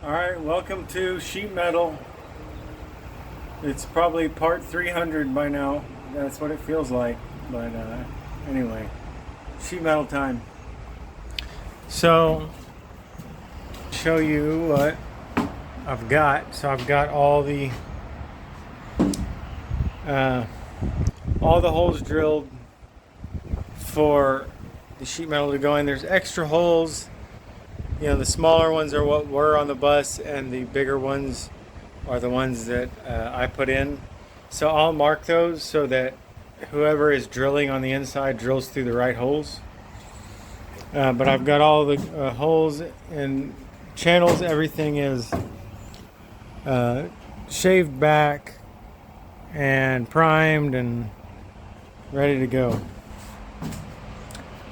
Alright, welcome to sheet metal. It's probably part 300 by now. That's what it feels like. But anyway, sheet metal time. So, show you what I've got. So I've got all the holes drilled for the sheet metal to go in. There's extra holes. You know, the smaller ones are what were on the bus, and the bigger ones are the ones that I put in. So I'll mark those so that whoever is drilling on the inside drills through the right holes. But I've got all the holes and channels. Everything is shaved back and primed and ready to go.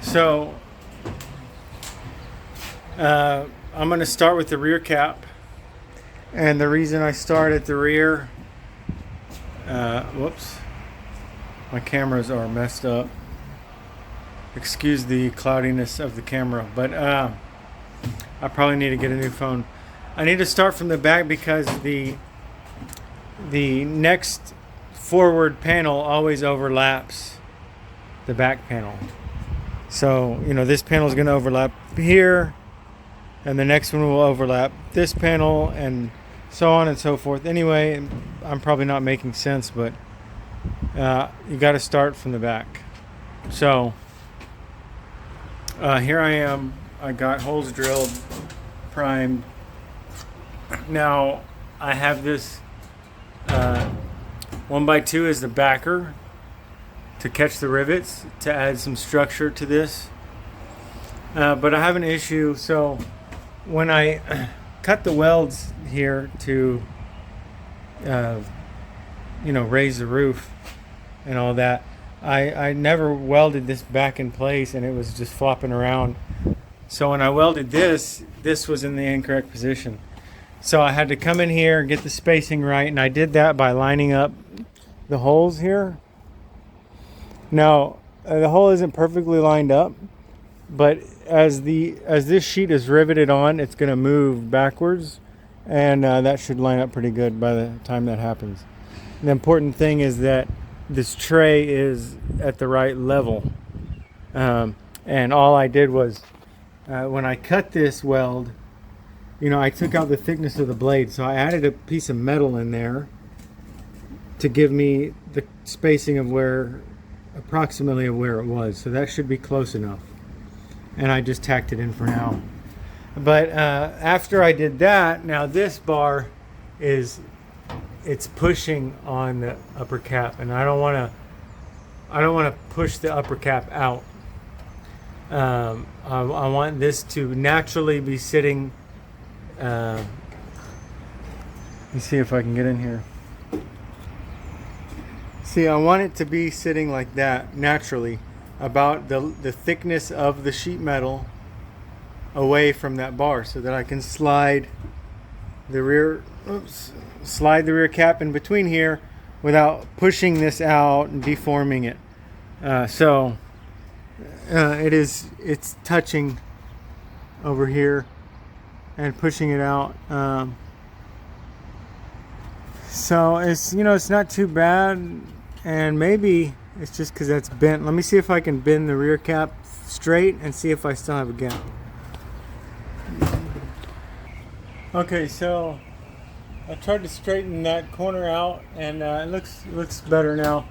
So I'm going to start with the rear cap. And the reason I start at the rear, whoops, my cameras are messed up. Excuse the cloudiness of the camera, but I probably need to get a new phone. I need to start from the back because the next forward panel always overlaps the back panel. So, you know, this panel is going to overlap here, and the next one will overlap this panel, and so on and so forth. Anyway, I'm probably not making sense, but you got to start from the back. So here I am. I got holes drilled, primed. Now I have this 1x2 as the backer to catch the rivets, to add some structure to this. But I have an issue. So when I cut the welds here to raise the roof and all that, I never welded this back in place, and it was just flopping around. So when I welded this was in the incorrect position. So I had to come in here and get the spacing right, and I did that by lining up the holes here. Now the hole isn't perfectly lined up, but as this sheet is riveted on, it's going to move backwards, and that should line up pretty good by the time that happens. The important thing is that this tray is at the right level, and all I did was when I cut this weld, I took out the thickness of the blade, so I added a piece of metal in there to give me the spacing of approximately where it was. So that should be close enough. And I just tacked it in for now. But after I did that, now this bar it's pushing on the upper cap, and I don't want to push the upper cap out. I want this to naturally be sitting. Let me see if I can get in here. See, I want it to be sitting like that naturally, about the thickness of the sheet metal away from that bar, so that I can slide the rear cap in between here without pushing this out and deforming it. It's touching over here and pushing it out. So it's not too bad, and maybe it's just because that's bent. Let me see if I can bend the rear cap straight and see if I still have a gap. Okay, so I tried to straighten that corner out, and it looks better now.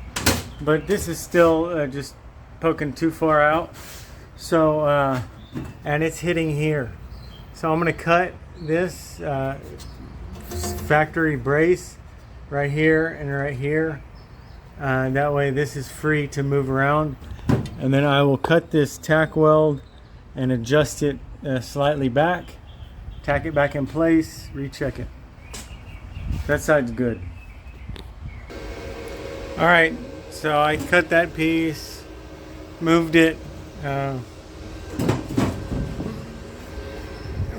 But this is still just poking too far out. So and it's hitting here. So I'm gonna cut this factory brace right here and right here. That way this is free to move around, and then I will cut this tack weld and adjust it slightly back, tack it back in place, recheck it. That side's good. Alright, so I cut that piece, moved it, and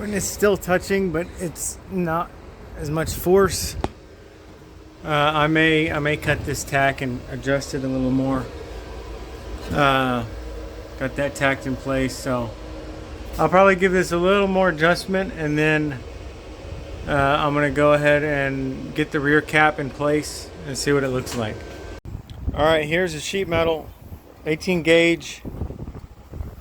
it's still touching, but it's not as much force. I may cut this tack and adjust it a little more. Got that tacked in place, so I'll probably give this a little more adjustment, and then I'm gonna go ahead and get the rear cap in place and see what it looks like. All right, here's the sheet metal, 18 gauge,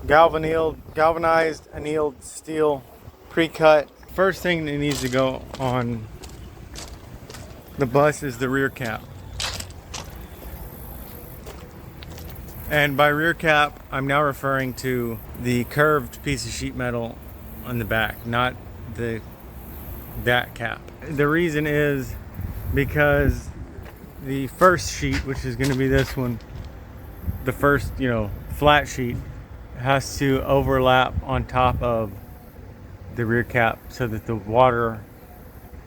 galvanized annealed steel, pre-cut. First thing that needs to go on the bus is the rear cap. And by rear cap, I'm now referring to the curved piece of sheet metal on the back, not that cap. The reason is because the first sheet, which is going to be this one, the first, flat sheet, has to overlap on top of the rear cap so that the water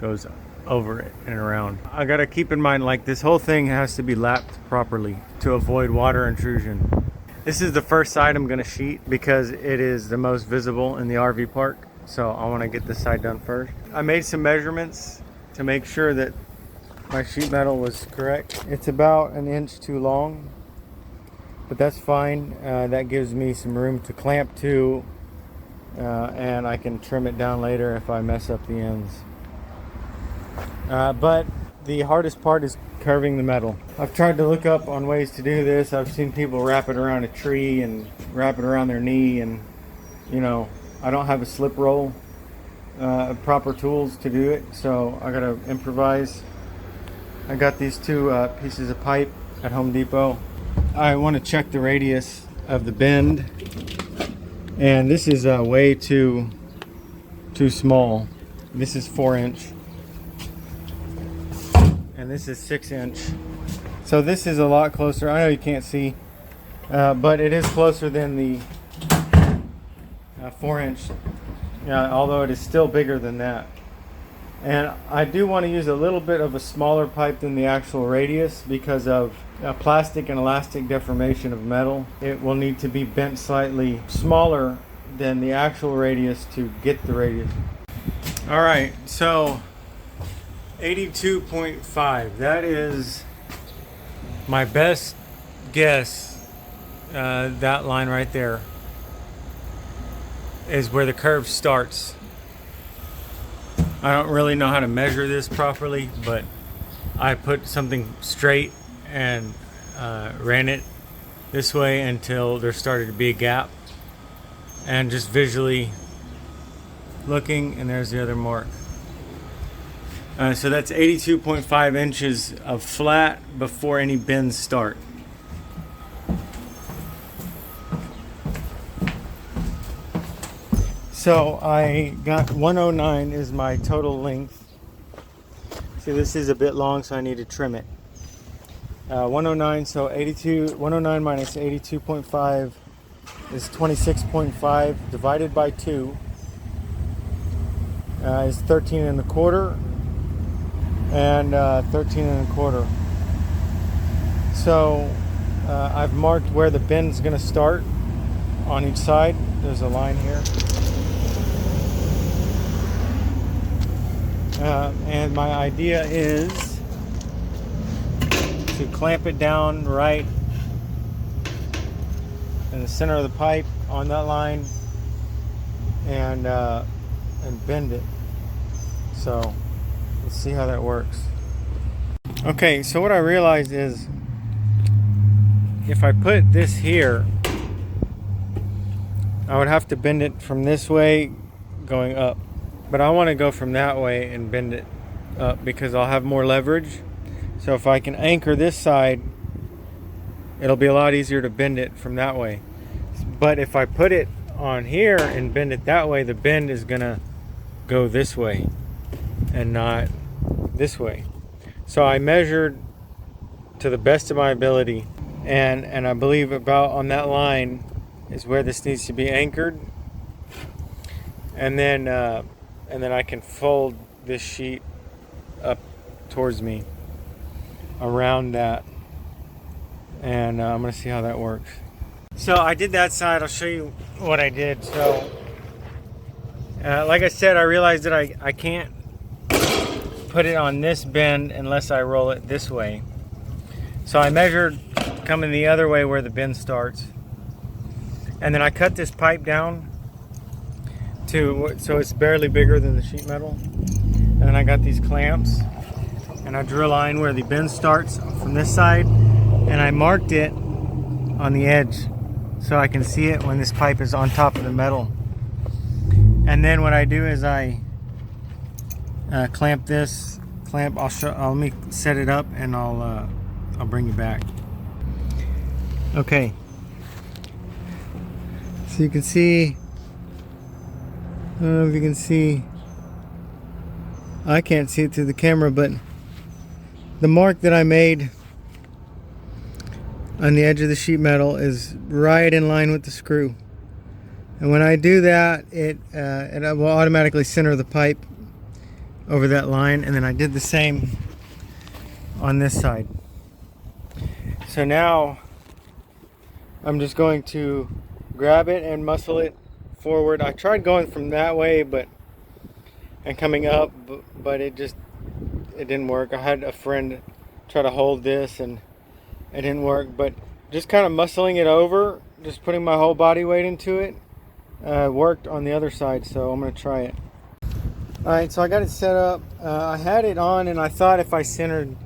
goes over it and around. I got to keep in mind, like, this whole thing has to be lapped properly to avoid water intrusion. This is the first side I'm going to sheet because it is the most visible in the RV park. So I want to get this side done first. I made some measurements to make sure that my sheet metal was correct. It's about 1 inch too long, but that's fine. That gives me some room to clamp to, and I can trim it down later if I mess up the ends. But the hardest part is curving the metal. I've tried to look up on ways to do this. I've seen people wrap it around a tree and wrap it around their knee, and I don't have a slip roll, proper tools to do it, so I gotta improvise. I got these two pieces of pipe at Home Depot. I want to check the radius of the bend, and this is way too small. This is 4 inch, and this is 6 inch. So this is a lot closer. I know you can't see, but it is closer than the 4 inch, although it is still bigger than that. And I do want to use a little bit of a smaller pipe than the actual radius because of plastic and elastic deformation of metal. It will need to be bent slightly smaller than the actual radius to get the radius. All right, so 82.5, that is my best guess. That line right there is where the curve starts. I don't really know how to measure this properly, but I put something straight and ran it this way until there started to be a gap, and just visually looking, and there's the other mark. So that's 82.5 inches of flat before any bends start. So I got 109 is my total length. See, this is a bit long, so I need to trim it. 109, so 109 minus 82.5 is 26.5 divided by 2 is 13 and a quarter, and 13 and a quarter. So I've marked where the bend is going to start on each side. There's a line here. And my idea is to clamp it down right in the center of the pipe on that line, and bend it. So let's see how that works. Okay, so what I realized is if I put this here, I would have to bend it from this way going up. But I want to go from that way and bend it up because I'll have more leverage. So if I can anchor this side, it'll be a lot easier to bend it from that way. But if I put it on here and bend it that way, the bend is gonna go this way and not this way. So I measured to the best of my ability, and I believe about on that line is where this needs to be anchored. And then I can fold this sheet up towards me around that, and I'm gonna see how that works. So I did that side. I'll show you what I did. So like I said, I realized that I can't put it on this bend unless I roll it this way. So I measured coming the other way where the bend starts, and then I cut this pipe down to so it's barely bigger than the sheet metal, And then I got these clamps, and I drew a line where the bend starts from this side, and I marked it on the edge so I can see it when this pipe is on top of the metal. And then what I do is I clamp this clamp. Let me set it up, and I'll bring you back. Okay, so you can see, I don't know if you can see, I can't see it through the camera, but the mark that I made on the edge of the sheet metal is right in line with the screw. And when I do that, it will automatically center the pipe over that line. And then I did the same on this side. So now I'm just going to grab it and muscle it forward. I tried going from that way and coming up, but it didn't work. I had a friend try to hold this and it didn't work, but just kind of muscling it over, just putting my whole body weight into it, worked on the other side. So I'm going to try it. Alright, so I got it set up. I had it on, and I thought if I centered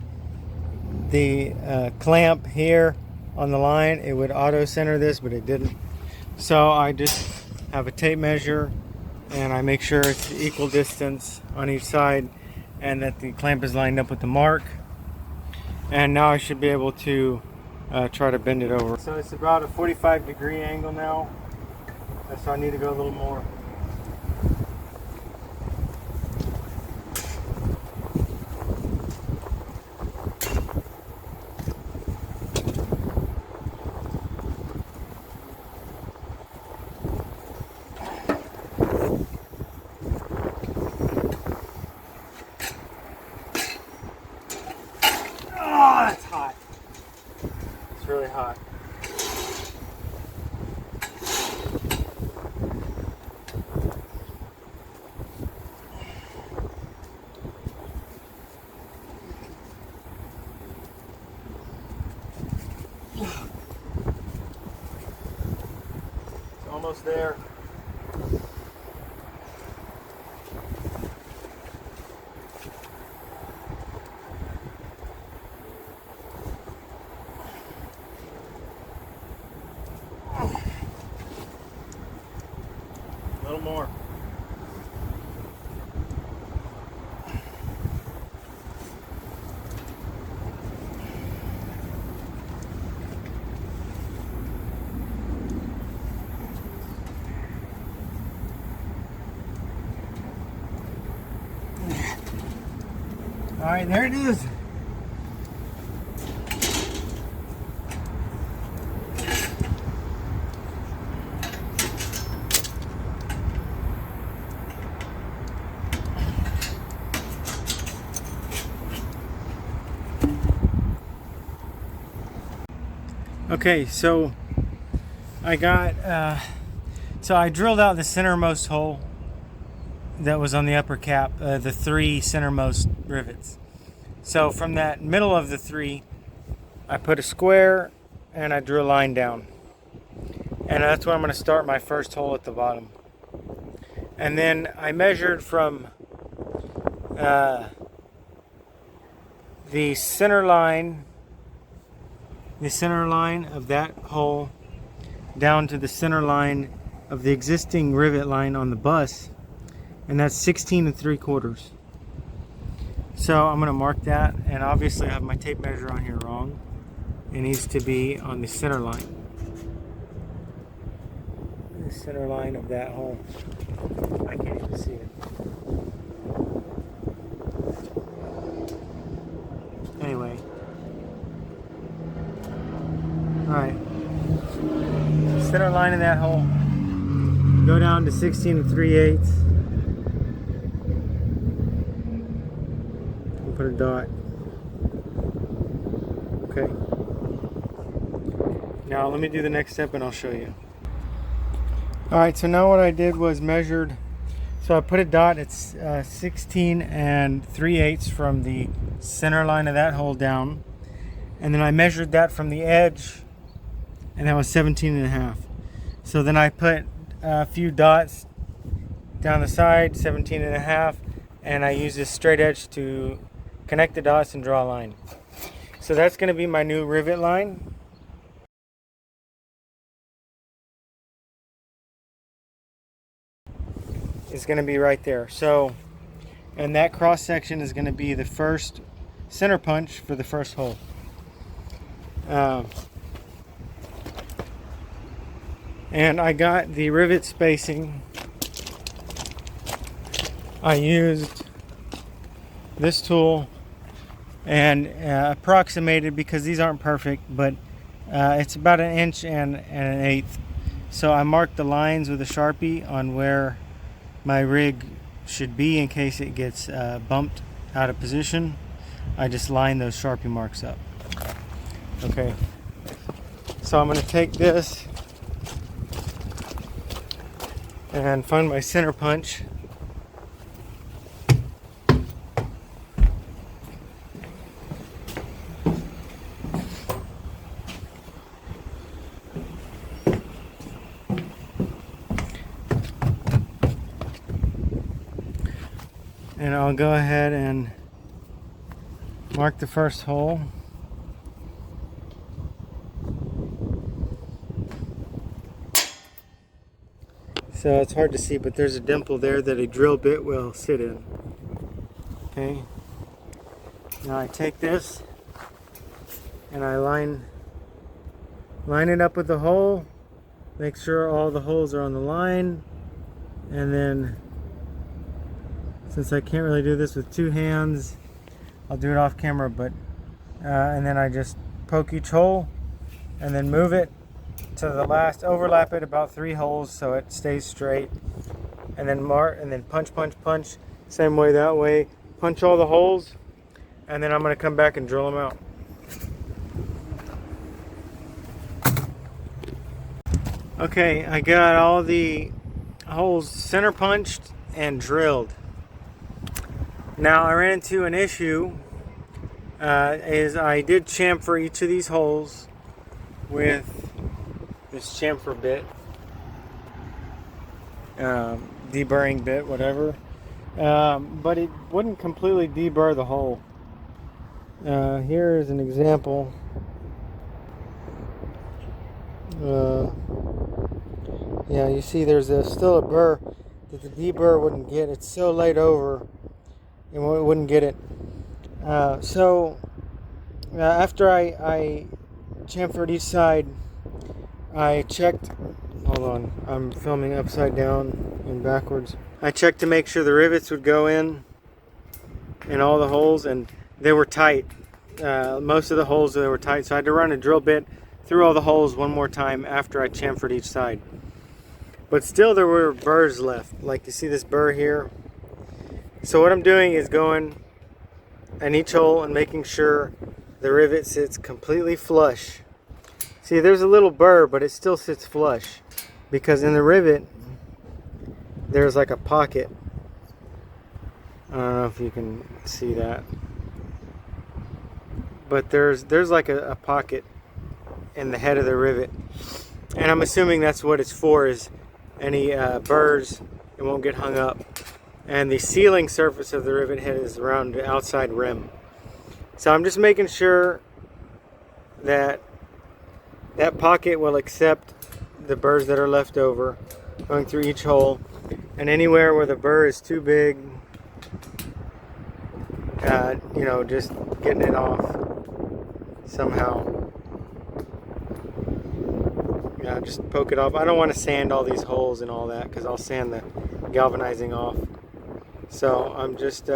the clamp here on the line, it would auto center this, but it didn't. So I just have a tape measure, and I make sure it's equal distance on each side and that the clamp is lined up with the mark. And now I should be able to try to bend it over. So it's about a 45-degree angle now, so I need to go a little more. Oh, that's hot. It's really hot. It's almost there. A little more. All right, there it is. Okay, so I drilled out the centermost hole that was on the upper cap, the 3 centermost rivets. So from that middle of the 3, I put a square and I drew a line down. And that's where I'm going to start my first hole at the bottom. And then I measured from the center line of that hole down to the center line of the existing rivet line on the bus, and that's 16 3/4. So I'm going to mark that, and obviously I have my tape measure on here wrong. It needs to be on the center line. The center line of that hole. I can't even see it. Anyway. Alright. Center line of that hole. Go down to 16 3/8. And put a dot. Okay. Now let me do the next step and I'll show you. Alright, so now what I did was measured. So I put a dot, it's 16 3/8 from the center line of that hole down. And then I measured that from the edge, and that was 17 1/2. So then I put a few dots down the side, 17 1/2, and I use this straight edge to connect the dots and draw a line. So that's going to be my new rivet line. It's going to be right there. So, and that cross section is going to be the first center punch for the first hole. And I got the rivet spacing. I used this tool and approximated, because these aren't perfect, but it's about 1 inch and 1/8. So I marked the lines with a Sharpie on where my rig should be in case it gets bumped out of position. I just line those Sharpie marks up. Okay, so I'm going to take this and find my center punch. And I'll go ahead and mark the first hole. So it's hard to see, but there's a dimple there that a drill bit will sit in. Okay. Now I take this and I line it up with the hole. Make sure all the holes are on the line, and then, since I can't really do this with 2 hands, I'll do it off camera, but and then I just poke each hole and then move it to the last, overlap it about 3 holes so it stays straight, and then mark, and then punch, same way that way, punch all the holes, and then I'm going to come back and drill them out. Okay, I got all the holes center punched and drilled. Now I ran into an issue, is I did chamfer each of these holes with this chamfer bit, deburring bit, whatever, but it wouldn't completely deburr the hole. Here is an example. Yeah, you see there's still a burr that the deburr wouldn't get. It's so laid over, it wouldn't get it. So after I chamfered each side, I checked, hold on, I'm filming upside down and backwards. I checked to make sure the rivets would go in all the holes, and they were tight. Most of the holes, they were tight, so I had to run a drill bit through all the holes one more time after I chamfered each side. But still there were burrs left, like you see this burr here. So what I'm doing is going in each hole and making sure the rivet sits completely flush. See, there's a little burr, but it still sits flush, because in the rivet there's like a pocket. I don't know if you can see that, but there's like a pocket in the head of the rivet, and I'm assuming that's what it's for, is any burrs, it won't get hung up. And the sealing surface of the rivet head is around the outside rim. So I'm just making sure that that pocket will accept the burrs that are left over, going through each hole, and anywhere where the burr is too big, you know, just getting it off somehow. Yeah, just poke it off. I don't want to sand all these holes and all that, because I'll sand the galvanizing off. So I'm just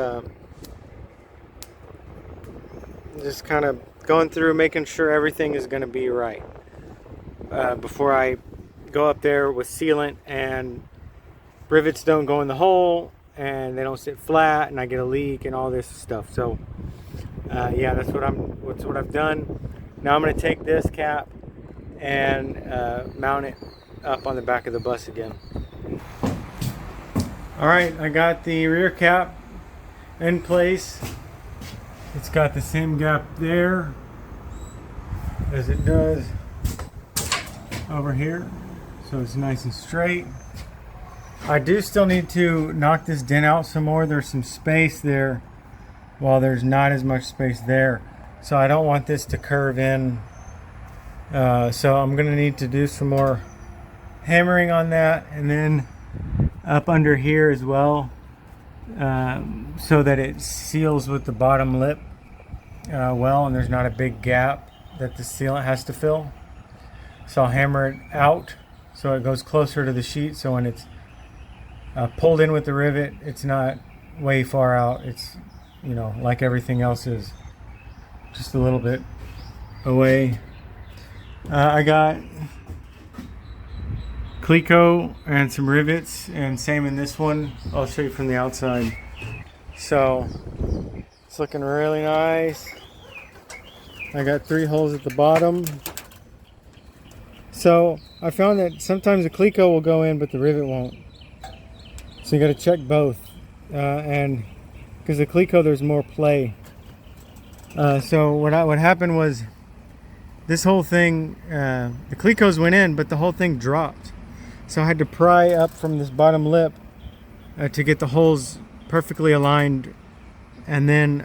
kind of going through, making sure everything is going to be right before I go up there with sealant and rivets don't go in the hole and they don't sit flat and I get a leak and all this stuff. So yeah, that's what I've done. Now I'm going to take this cap and mount it up on the back of the bus again. Alright, I got the rear cap in place. It's got the same gap there as it does over here, so it's nice and straight. I do still need to knock this dent out some more. There's some space there while there's not as much space there. So I don't want this to curve in. So I'm going to need to do some more hammering on that, and then up under here as well, so that it seals with the bottom lip well, and there's not a big gap that the sealant has to fill. So I'll hammer it out so it goes closer to the sheet, so when it's pulled in with the rivet, it's not way far out. It's, you know, like everything else is, just a little bit away. I got Cleco and some rivets, and same in this one. I'll show you from the outside. So it's looking really nice. I got 3 holes at the bottom. So I found that sometimes the Cleco will go in but the rivet won't. So you got to check both, and because the Cleco there's more play. So what happened was, this whole thing, the Clecos went in, but the whole thing dropped. So I had to pry up from this bottom lip to get the holes perfectly aligned, and then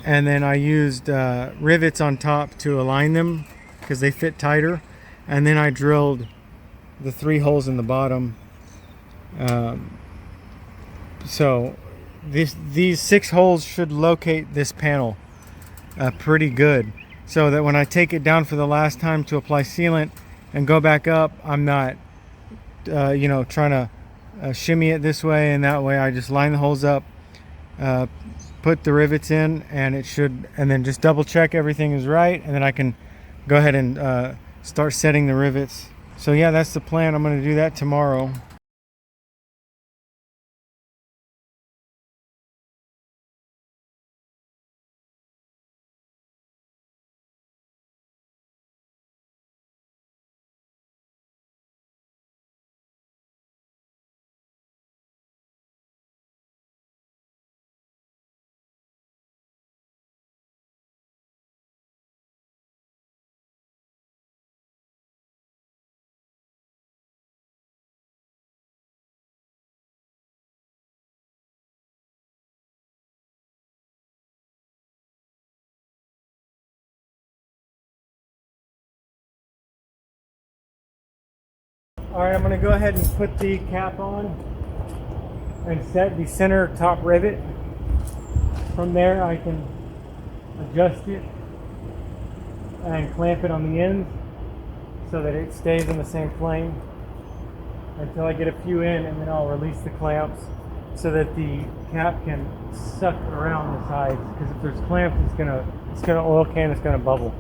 I used rivets on top to align them because they fit tighter, and then I drilled the 3 holes in the bottom. So these 6 holes should locate this panel pretty good, so that when I take it down for the last time to apply sealant and go back up, I'm not trying to shimmy it this way and that way. I just line the holes up, put the rivets in, and then just double check everything is right, and then I can go ahead and start setting the rivets. So yeah, that's the plan. I'm going to do that tomorrow. Alright, I'm going to go ahead and put the cap on and set the center top rivet. From there I can adjust it and clamp it on the ends so that it stays in the same plane until I get a few in, and then I'll release the clamps so that the cap can suck around the sides, because if there's clamps it's gonna oil can, it's gonna bubble.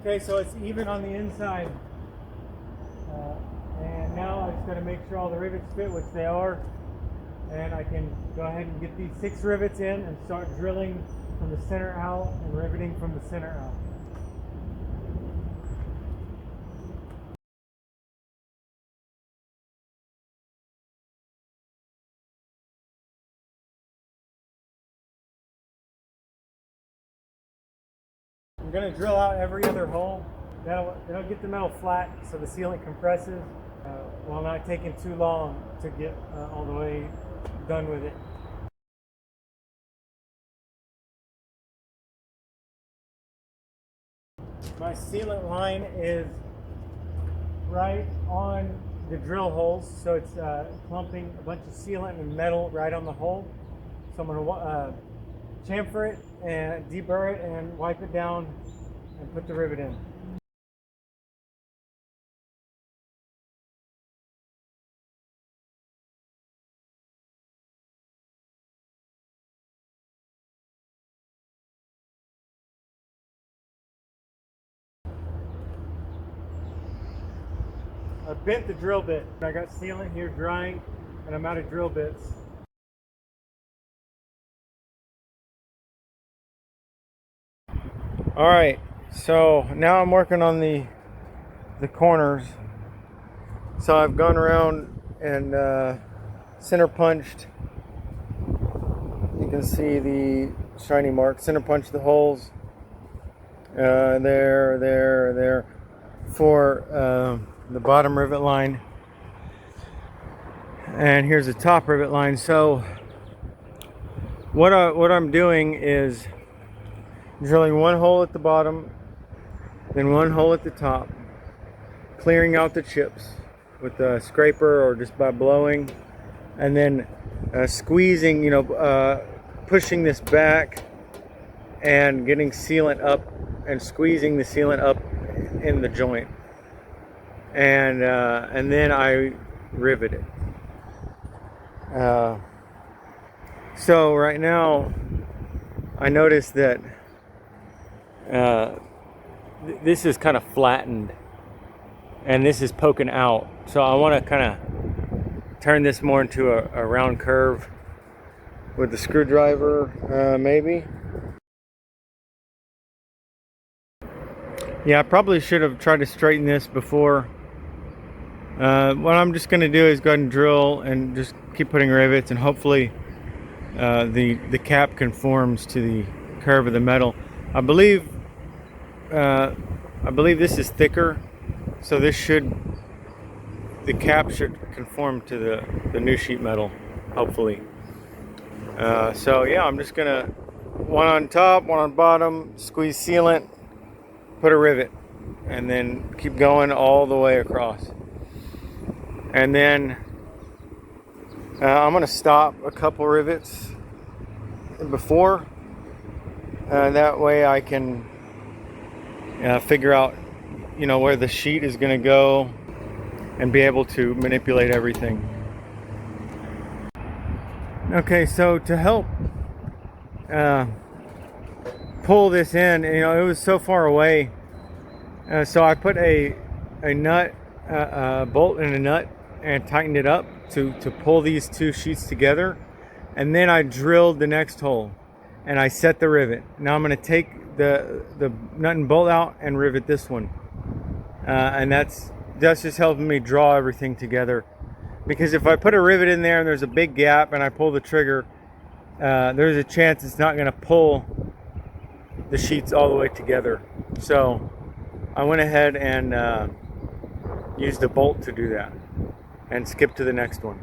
Okay, so it's even on the inside, and now I just got to make sure all the rivets fit, which they are, and I can go ahead and get these 6 rivets in and start drilling from the center out and riveting from the center out. going to drill out every other hole. It'll get the metal flat so the sealant compresses while not taking too long to get all the way done with it. My sealant line is right on the drill holes, so it's clumping a bunch of sealant and metal right on the hole. So I'm going to chamfer it and deburr it and wipe it down and put the rivet in. I bent the drill bit. I got sealant here drying and I'm out of drill bits. Alright, so now I'm working on the corners. So I've gone around and center punched. You can see the shiny mark. Center punched the holes. There for the bottom rivet line, and here's the top rivet line. So what I'm doing is drilling one hole at the bottom, then one hole at the top, clearing out the chips with a scraper or just by blowing, and then squeezing, pushing this back and getting sealant up and squeezing the sealant up in the joint. And then I rivet it. So right now I noticed that this is kind of flattened and this is poking out. So I want to kind of turn this more into a round curve with the screwdriver, maybe. Yeah, I probably should have tried to straighten this before. What I'm just going to do is go ahead and drill and just keep putting rivets, and hopefully the cap conforms to the curve of the metal. I believe this is thicker, so the cap should conform to the new sheet metal, hopefully. So yeah, I'm just gonna one on top, one on bottom, squeeze sealant, put a rivet, and then keep going all the way across. And then I'm going to stop a couple rivets before, that way I can figure out, where the sheet is going to go and be able to manipulate everything. Okay, so to help pull this in, it was so far away, so I put a nut, a bolt and a nut, and tightened it up to pull these two sheets together, and then I drilled the next hole and I set the rivet. Now I'm going to take the nut and bolt out and rivet this one, and that's just helping me draw everything together, because if I put a rivet in there and there's a big gap and I pull the trigger, there's a chance it's not going to pull the sheets all the way together. So I went ahead and used a bolt to do that and skip to the next one.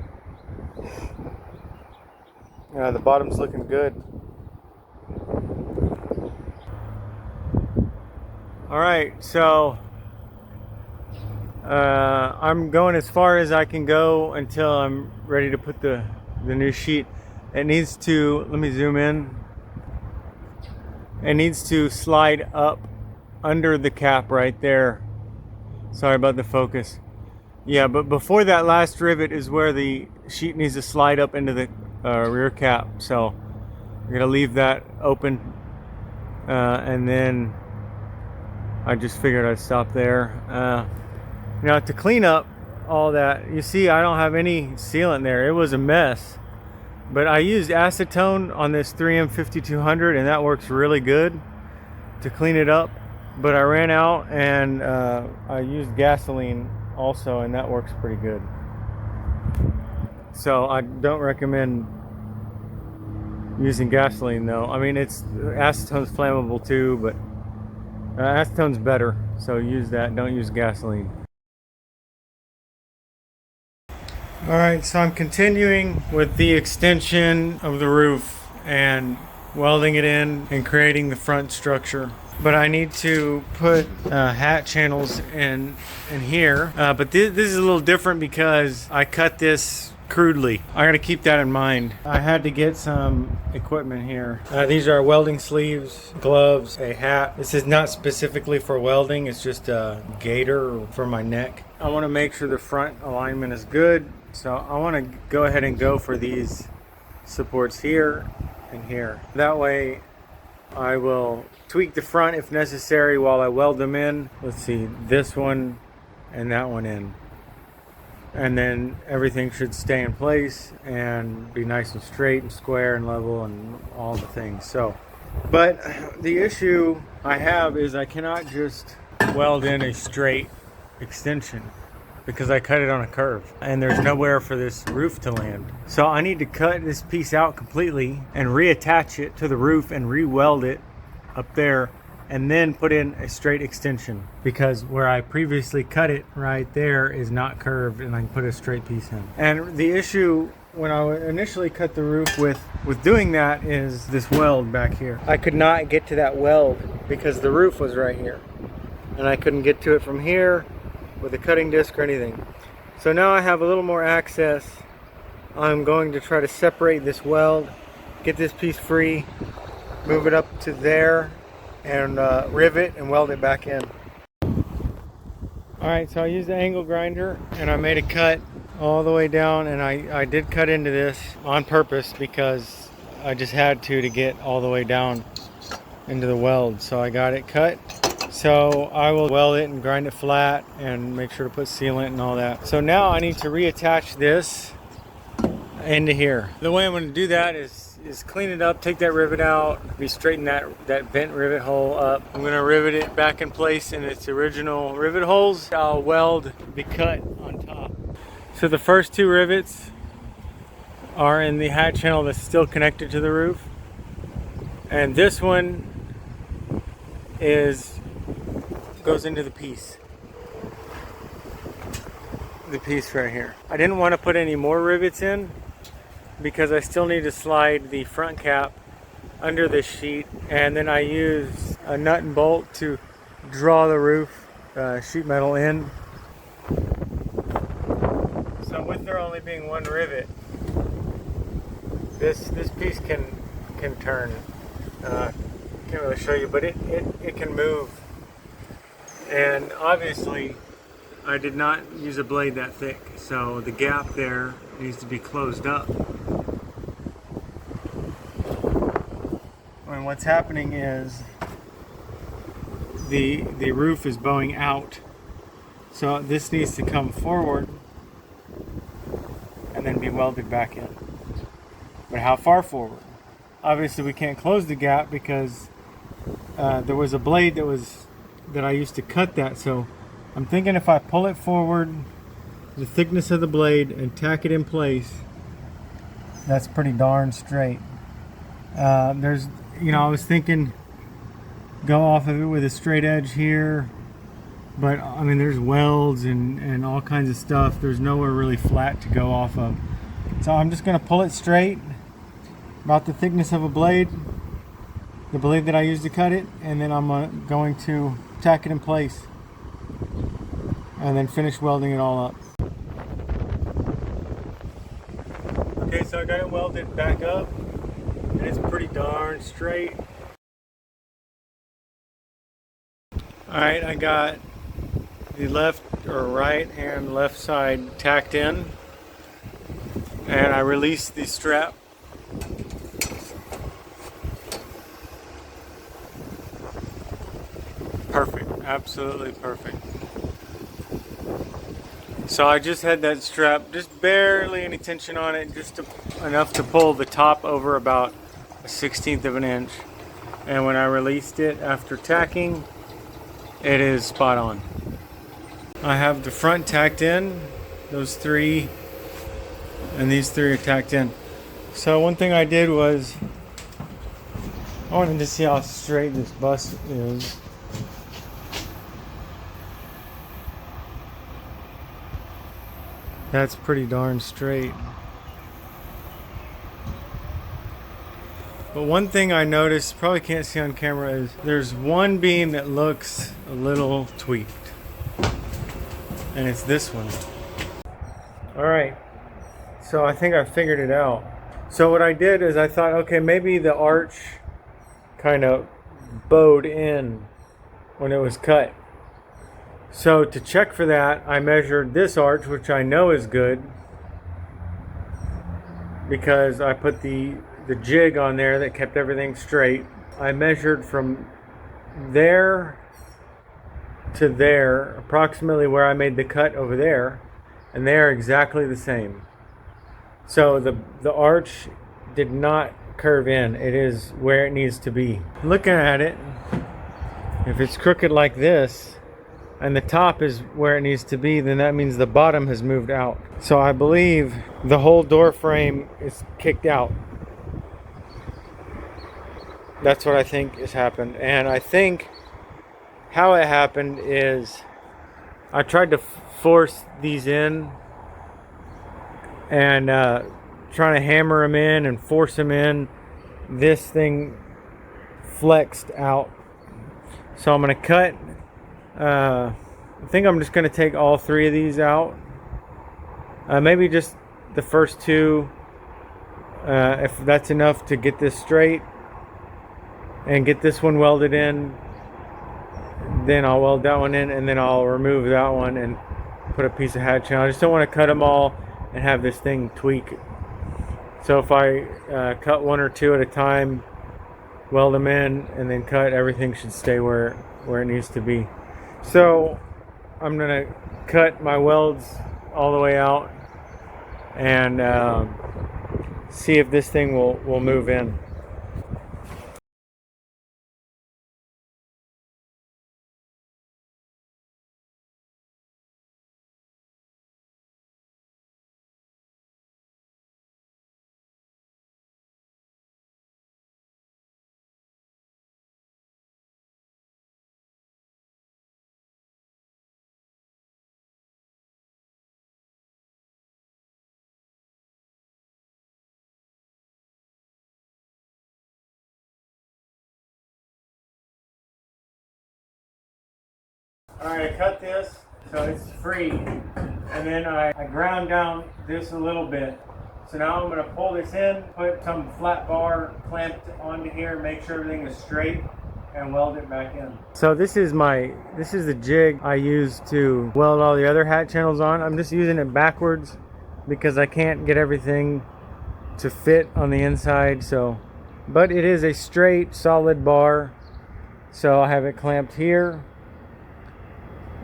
The bottom's looking good. Alright, so I'm going as far as I can go until I'm ready to put the new sheet. It needs to, let me zoom in. It needs to slide up under the cap right there. Sorry about the focus. Yeah, but before that last rivet is where the sheet needs to slide up into the rear cap. So we're gonna leave that open, and then I just figured I'd stop there. Now to clean up all that, you see I don't have any sealant there. It was a mess, but I used acetone on this 3M 5200 and that works really good to clean it up. But I ran out, and I used gasoline also, and that works pretty good. So I don't recommend using gasoline though. I mean, acetone's flammable too, but Acetone's better, so use that. Don't use gasoline. Alright, so I'm continuing with the extension of the roof and welding it in and creating the front structure. But I need to put hat channels in here. But this is a little different because I cut this crudely. I gotta keep that in mind. I had to get some equipment here. These are welding sleeves, gloves, a hat. This is not specifically for welding, it's just a gaiter for my neck. I want to make sure the front alignment is good, so I want to go ahead and go for these supports here and here. That way I will tweak the front if necessary while I weld them in. Let's see, this one and that one in. And then everything should stay in place and be nice and straight and square and level and all the things. So, but the issue I have is I cannot just weld in a straight extension because I cut it on a curve and there's nowhere for this roof to land. So I need to cut this piece out completely and reattach it to the roof and re-weld it up there and then put in a straight extension, because where I previously cut it right there is not curved and I can put a straight piece in. And the issue when I initially cut the roof with doing that is this weld back here. I could not get to that weld because the roof was right here and I couldn't get to it from here with a cutting disc or anything. So now I have a little more access. I'm going to try to separate this weld, get this piece free, move it up to there, and rivet and weld it back in. Alright, so I used the angle grinder and I made a cut all the way down, and I did cut into this on purpose because I just had to get all the way down into the weld. So I got it cut. So I will weld it and grind it flat and make sure to put sealant and all that. So now I need to reattach this into here. The way I'm going to do that is clean it up, take that rivet out, straighten that vent rivet hole up. I'm going to rivet it back in place in its original rivet holes. I'll weld the cut on top. So the first two rivets are in the hat channel that's still connected to the roof. And this one goes into the piece. The piece right here. I didn't want to put any more rivets in because I still need to slide the front cap under this sheet, and then I use a nut and bolt to draw the roof sheet metal in. So with there only being one rivet, this piece can turn. Can't really show you, but it can move. And obviously I did not use a blade that thick, so the gap there needs to be closed up. And what's happening is the roof is bowing out, so this needs to come forward and then be welded back in. But how far forward? Obviously we can't close the gap because there was a blade that I used to cut that, so I'm thinking if I pull it forward the thickness of the blade and tack it in place, that's pretty darn straight. I was thinking go off of it with a straight edge here, but I mean there's welds and all kinds of stuff. There's nowhere really flat to go off of. So I'm just going to pull it straight, about the thickness of a blade, the blade that I used to cut it, and then I'm going to tack it in place and then finish welding it all up. Okay, so I got it welded back up and it's pretty darn straight. Alright, I got the left or right and left side tacked in, and I released the strap. Perfect, absolutely perfect. So I just had that strap, just barely any tension on it, just enough to pull the top over about 1/16 of an inch. And when I released it after tacking, it is spot on. I have the front tacked in, those three, and these three are tacked in. So one thing I did was, I wanted to see how straight this bus is. That's pretty darn straight. But one thing I noticed, probably can't see on camera, is there's one beam that looks a little tweaked. And it's this one. Alright, so I think I figured it out. So what I did is I thought, okay, maybe the arch kind of bowed in when it was cut. So to check for that, I measured this arch, which I know is good, because I put the jig on there that kept everything straight. I measured from there to there, approximately where I made the cut over there, and they are exactly the same. So the arch did not curve in. It is where it needs to be. Looking at it, if it's crooked like this and the top is where it needs to be, then that means the bottom has moved out. So I believe the whole door frame is kicked out. That's what I think has happened. And I think how it happened is I tried to force these in and trying to hammer them in and force them in. This thing flexed out. So I'm going to cut. I think I'm just going to take all three of these out. Maybe just the first two, if that's enough to get this straight and get this one welded in. Then I'll weld that one in, and then I'll remove that one and put a piece of hat channel. I just don't want to cut them all and have this thing tweak. So if I cut one or two at a time, weld them in, and then cut, everything should stay where it needs to be. So I'm going to cut my welds all the way out and see if this thing will move in. Alright, I cut this so it's free, and then I ground down this a little bit. So now I'm going to pull this in, put some flat bar clamped onto here, make sure everything is straight, and weld it back in. So this is the jig I use to weld all the other hat channels on. I'm just using it backwards because I can't get everything to fit on the inside. But it is a straight, solid bar. So I have it clamped here,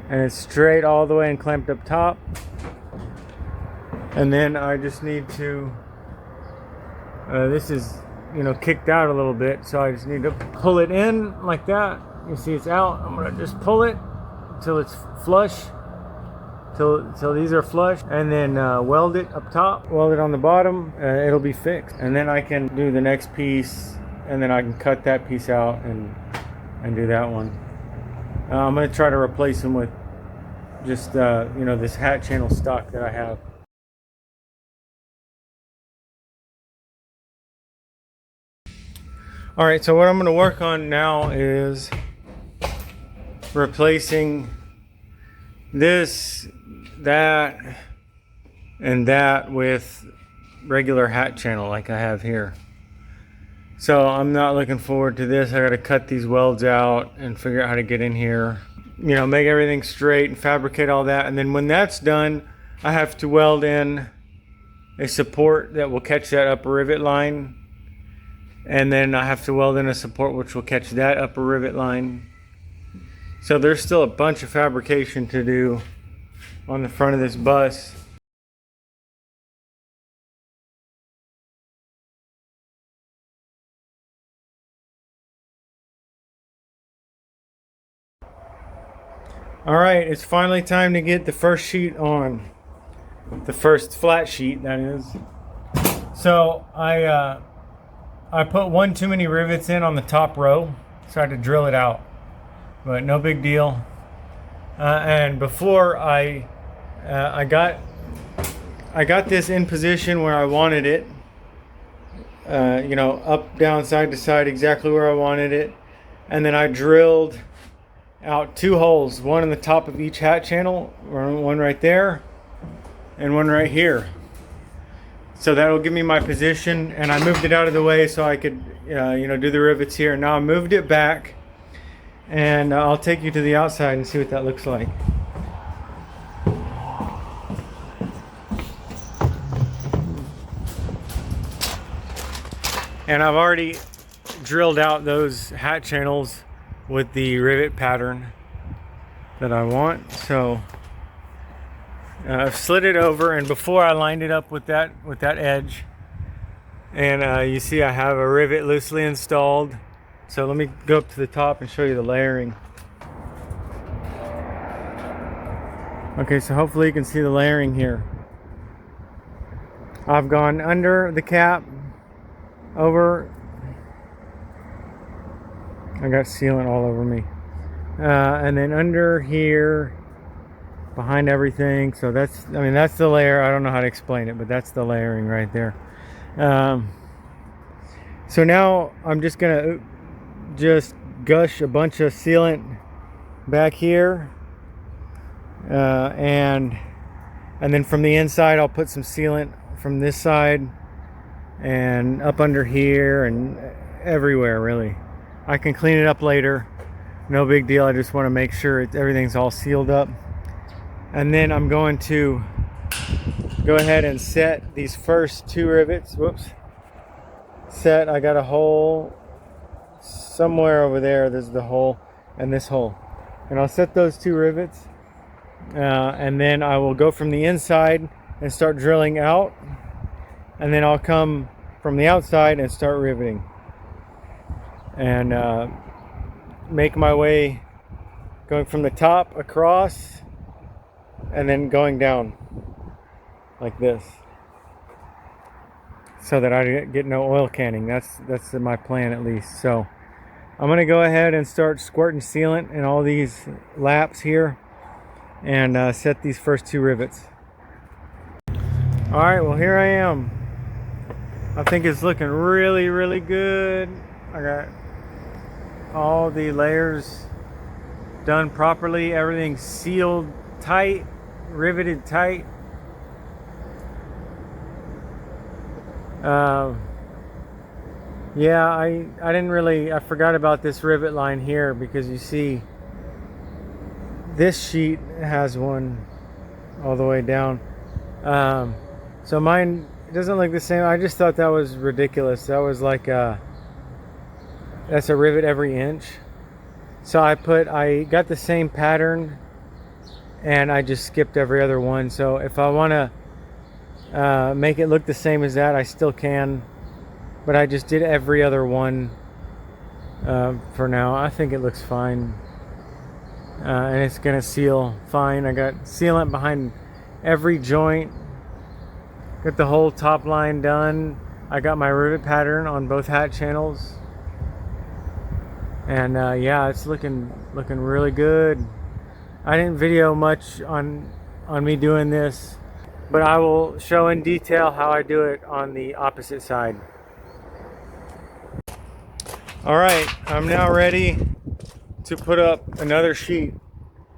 and it's straight all the way and clamped up top. And then I just need to, this is, kicked out a little bit, so I just need to pull it in like that. You see it's out. I'm gonna just pull it till it's flush, till these are flush, and then weld it up top, weld it on the bottom. It'll be fixed, and then I can do the next piece, and then I can cut that piece out and do that one. I'm going to try to replace them with just, this hat channel stock that I have. Alright, so what I'm going to work on now is replacing this, that, and that with regular hat channel like I have here. So I'm not looking forward to this. I got to cut these welds out and figure out how to get in here, make everything straight and fabricate all that. And then when that's done, I have to weld in a support that will catch that upper rivet line. And then I have to weld in a support which will catch that upper rivet line. So there's still a bunch of fabrication to do on the front of this bus. Alright, it's finally time to get the first sheet on. The first flat sheet, that is. So I put one too many rivets in on the top row, so I had to drill it out. But no big deal. And before I got I got this in position where I wanted it. You know, up, down, side to side, exactly where I wanted it. And then I drilled out 2 holes, one in the top of each hat channel, one right there, and one right here. So that'll give me my position, and I moved it out of the way so I could, you know, do the rivets here. Now I moved it back, and I'll take you to the outside and see what that looks like. And I've already drilled out those hat channels with the rivet pattern that I want. So I've slid it over, and before I lined it up with that edge, and you see I have a rivet loosely installed. So let me go up to the top and show you the layering. Okay, so hopefully you can see the layering here. I've gone under the cap, over. I got sealant all over me. And then under here, behind everything. So that's the layer. I don't know how to explain it, but that's the layering right there. So now I'm just gonna gush a bunch of sealant back here, and then from the inside I'll put some sealant from this side and up under here and everywhere. Really, I can clean it up later, no big deal. I just want to make sure everything's all sealed up. And then I'm going to go ahead and set these first 2 rivets. Whoops. I got a hole somewhere over there. There's the hole and this hole. And I'll set those 2 rivets. And then I will go from the inside and start drilling out. And then I'll come from the outside and start riveting. And make my way going from the top across and then going down like this, so that I get no oil canning. That's my plan, at least. So I'm gonna go ahead and start squirting sealant in all these laps here and set these first 2 rivets. All right, well, here I am. I think it's looking really, really good. I got all the layers done properly, everything sealed tight, riveted tight. Yeah, I forgot about this rivet line here, because you see this sheet has one all the way down. So mine doesn't look the same. I just thought that was ridiculous. That was like that's a rivet every inch. So I got the same pattern, and I just skipped every other one. So if I want to make it look the same as that, I still can, but I just did every other one for now. I think it looks fine, and it's gonna seal fine. I got sealant behind every joint, got the whole top line done. I got my rivet pattern on both hat channels, and yeah, it's looking really good. I didn't video much on me doing this, but I will show in detail how I do it on the opposite side. All right, I'm now ready to put up another sheet.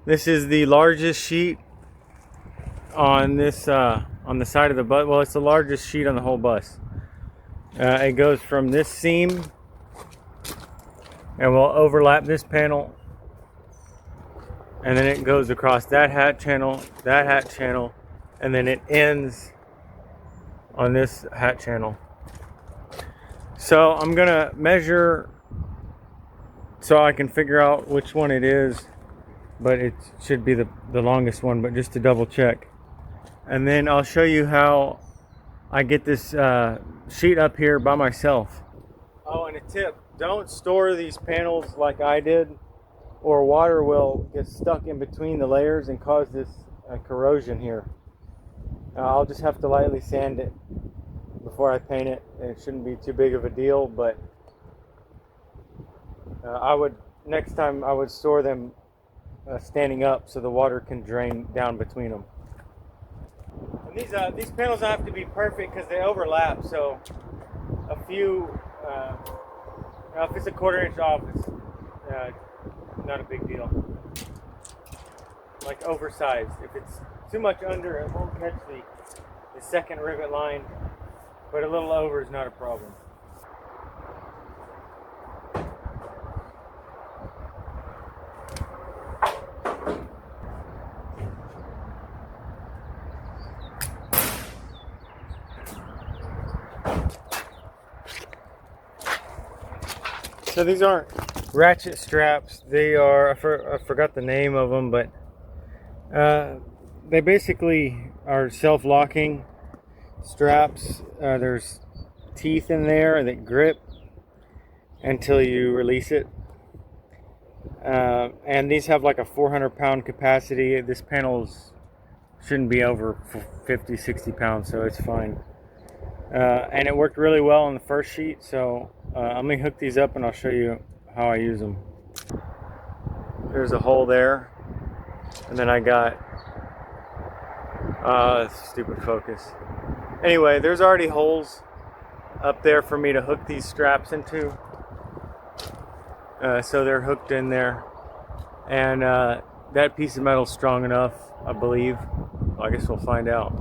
This is the largest sheet on this on the side of the bus. Well, it's the largest sheet on the whole bus. It goes from this seam, and we'll overlap this panel, and then it goes across that hat channel, and then it ends on this hat channel. So I'm gonna measure so I can figure out which one it is, but it should be the longest one, but just to double check. And then I'll show you how I get this sheet up here by myself. Oh, and a tip, don't store these panels like I did, or water will get stuck in between the layers and cause this corrosion here. I'll just have to lightly sand it before I paint it. It shouldn't be too big of a deal, but next time I would store them standing up so the water can drain down between them. And These panels don't have to be perfect because they overlap. So a few, if it's a 1/4 inch off, it's not a big deal. Like oversized. If it's too much under, it won't catch the second rivet line. But a little over is not a problem. So these aren't ratchet straps. They are, I forgot the name of them, but they basically are self-locking straps. There's teeth in there that grip until you release it. And these have like a 400-pound capacity. This panel's shouldn't be over 50, 60 pounds, so it's fine. And it worked really well on the first sheet, so I'm going to hook these up and I'll show you how I use them. There's a hole there, and then I got stupid focus. Anyway, there's already holes up there for me to hook these straps into, so they're hooked in there, and that piece of metal's strong enough, I believe. I guess we'll find out.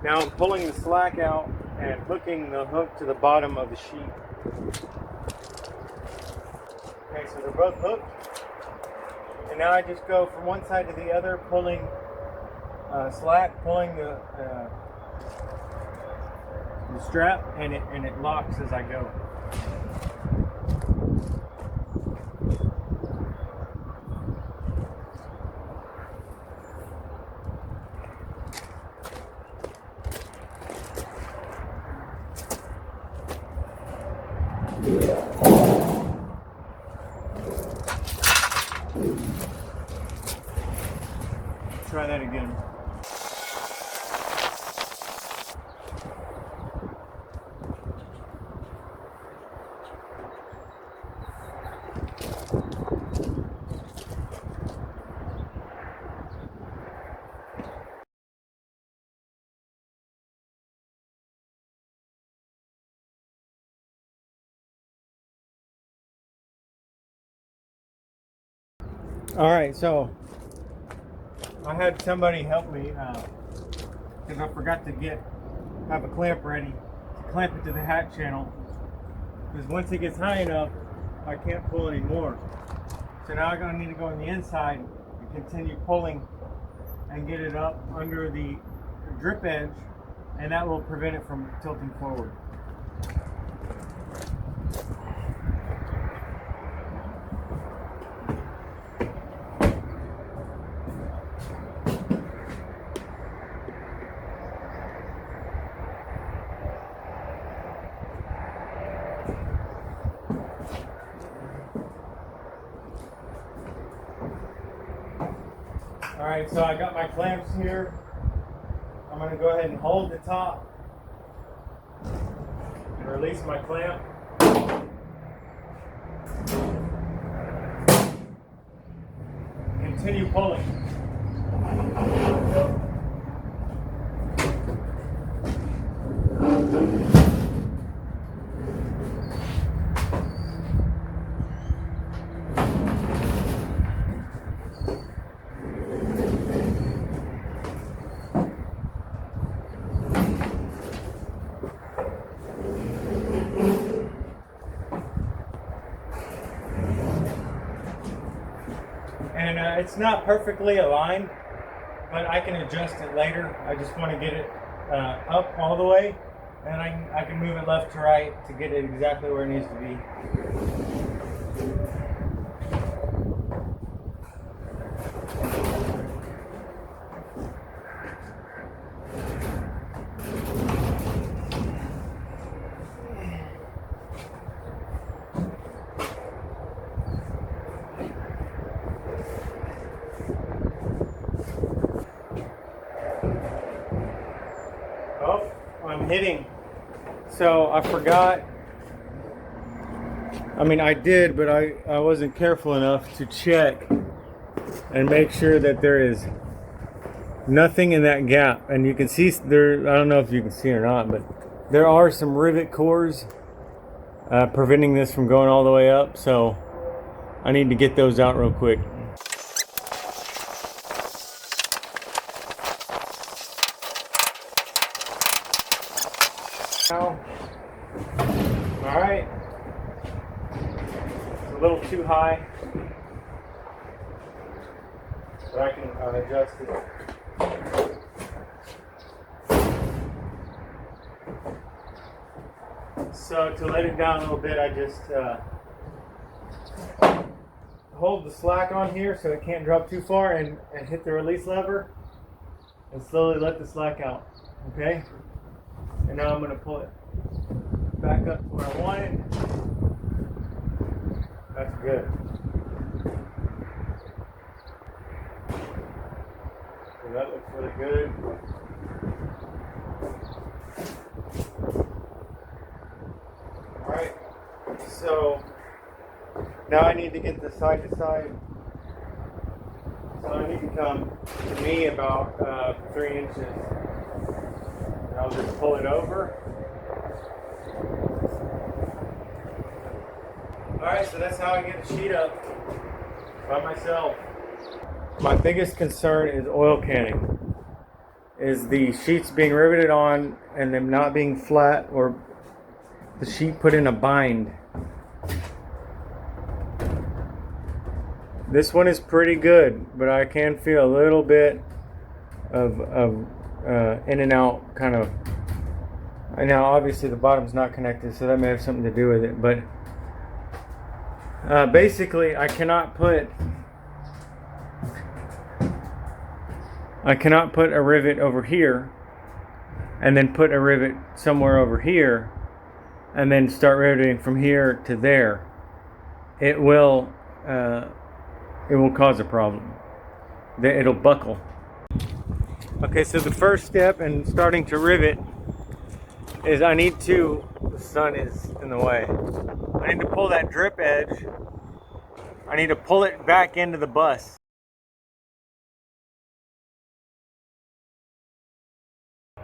Now I'm pulling the slack out and hooking the hook to the bottom of the sheet. Okay, so they're both hooked. And now I just go from one side to the other, pulling slack, pulling the strap, and it locks as I go. Try that again. All right, so I had somebody help me because I forgot to have a clamp ready to clamp it to the hat channel, because once it gets high enough I can't pull anymore. So now I'm going to need to go on the inside and continue pulling and get it up under the drip edge, and that will prevent it from tilting forward. Alright, so I got my clamps here. I'm going to go ahead and hold the top and release my clamp. Continue pulling. And it's not perfectly aligned, but I can adjust it later. I just want to get it up all the way, and I can move it left to right to get it exactly where it needs to be. I'm hitting So I forgot. I mean, I did, but I wasn't careful enough to check and make sure that there is nothing in that gap. And you can see there, I don't know if you can see or not, but there are some rivet cores preventing this from going all the way up. So I need to get those out real quick. Now, all right, it's a little too high, but I can adjust it. So to let it down a little bit, I just hold the slack on here so it can't drop too far, and hit the release lever and slowly let the slack out. Okay? And now I'm going to pull it back up to where I want it. That's good. So that looks really good. Alright, so now I need to get the side to side. So I need to come to me about 3 inches. And I'll just pull it over. Alright, so that's how I get the sheet up by myself. My biggest concern is oil canning. Is the sheets being riveted on and them not being flat, or the sheet put in a bind. This one is pretty good, but I can feel a little bit of in and out kind of. And now obviously the bottom's not connected, so that may have something to do with it, but basically I cannot put a rivet over here and then put a rivet somewhere over here and then start riveting from here to there. It will cause a problem. It'll buckle. Okay, so the first step in starting to rivet is the sun is in the way. I need to pull that drip edge. I need to pull it back into the bus.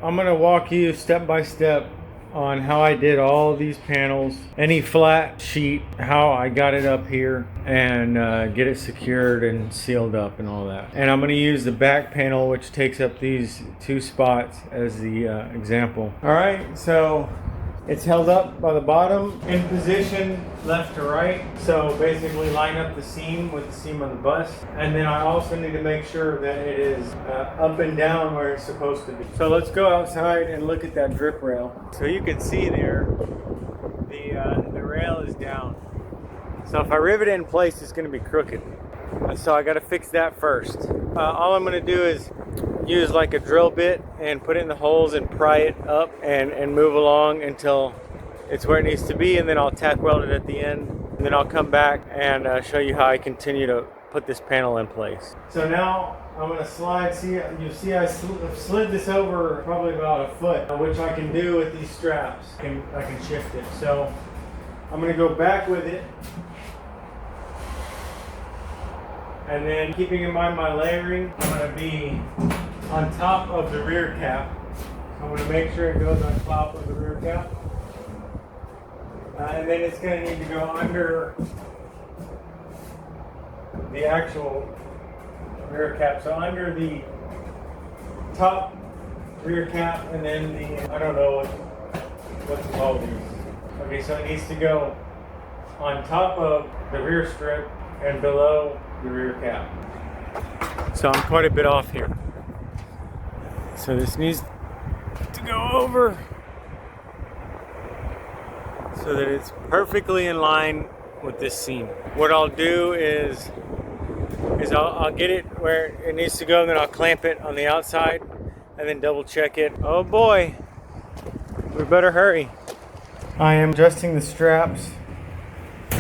I'm gonna walk you step by step on how I did all these panels, any flat sheet, how I got it up here and get it secured and sealed up and all that. And I'm going to use the back panel, which takes up these 2 spots, as the example. All right, so it's held up by the bottom in position left to right. So basically line up the seam with the seam of the bus. And then I also need to make sure that it is up and down where it's supposed to be. So let's go outside and look at that drip rail. So you can see there, the rail is down. So if I rivet it in place, it's going to be crooked. So I got to fix that first. All I'm going to do is use like a drill bit and put it in the holes and pry it up and move along until it's where it needs to be, and then I'll tack weld it at the end, and then I'll come back and show you how I continue to put this panel in place. So now I'm going to slide. You see I slid this over probably about a foot, which I can do with these straps. I can shift it. So I'm going to go back with it. And then keeping in mind my layering, I'm going to be on top of the rear cap. I'm going to make sure it goes on top of the rear cap. And then it's going to need to go under the actual rear cap. So under the top rear cap, and then the, I don't know what's called these. Okay, so it needs to go on top of the rear strip and below the rear cap. So I'm quite a bit off here. So this needs to go over so that it's perfectly in line with this seam. What I'll do is I'll get it where it needs to go, and then I'll clamp it on the outside and then double check it. Oh boy, we better hurry. I am adjusting the straps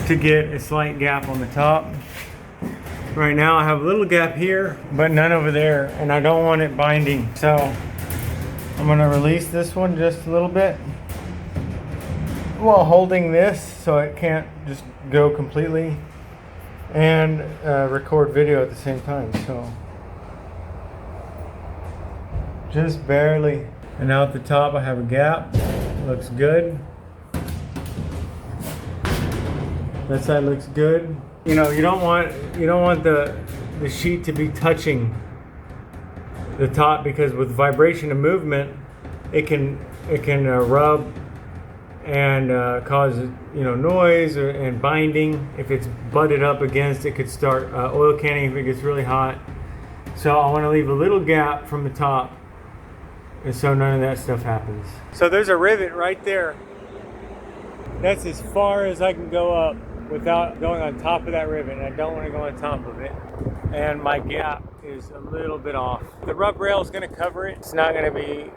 to get a slight gap on the top. Right now I have a little gap here, but none over there, and I don't want it binding. So I'm gonna release this one just a little bit. while holding this so it can't just go completely, and record video at the same time. So just barely. And now at the top I have a gap. Looks good. That side looks good. You know, you don't want the sheet to be touching the top, because with vibration and movement, it can rub and cause noise and binding. If it's butted up against, it could start oil canning if it gets really hot. So I want to leave a little gap from the top, and so none of that stuff happens. So there's a rivet right there. That's as far as I can go up without going on top of that rivet, and I don't want to go on top of it. And my gap is a little bit off. The rub rail is going to cover it. It's not going to be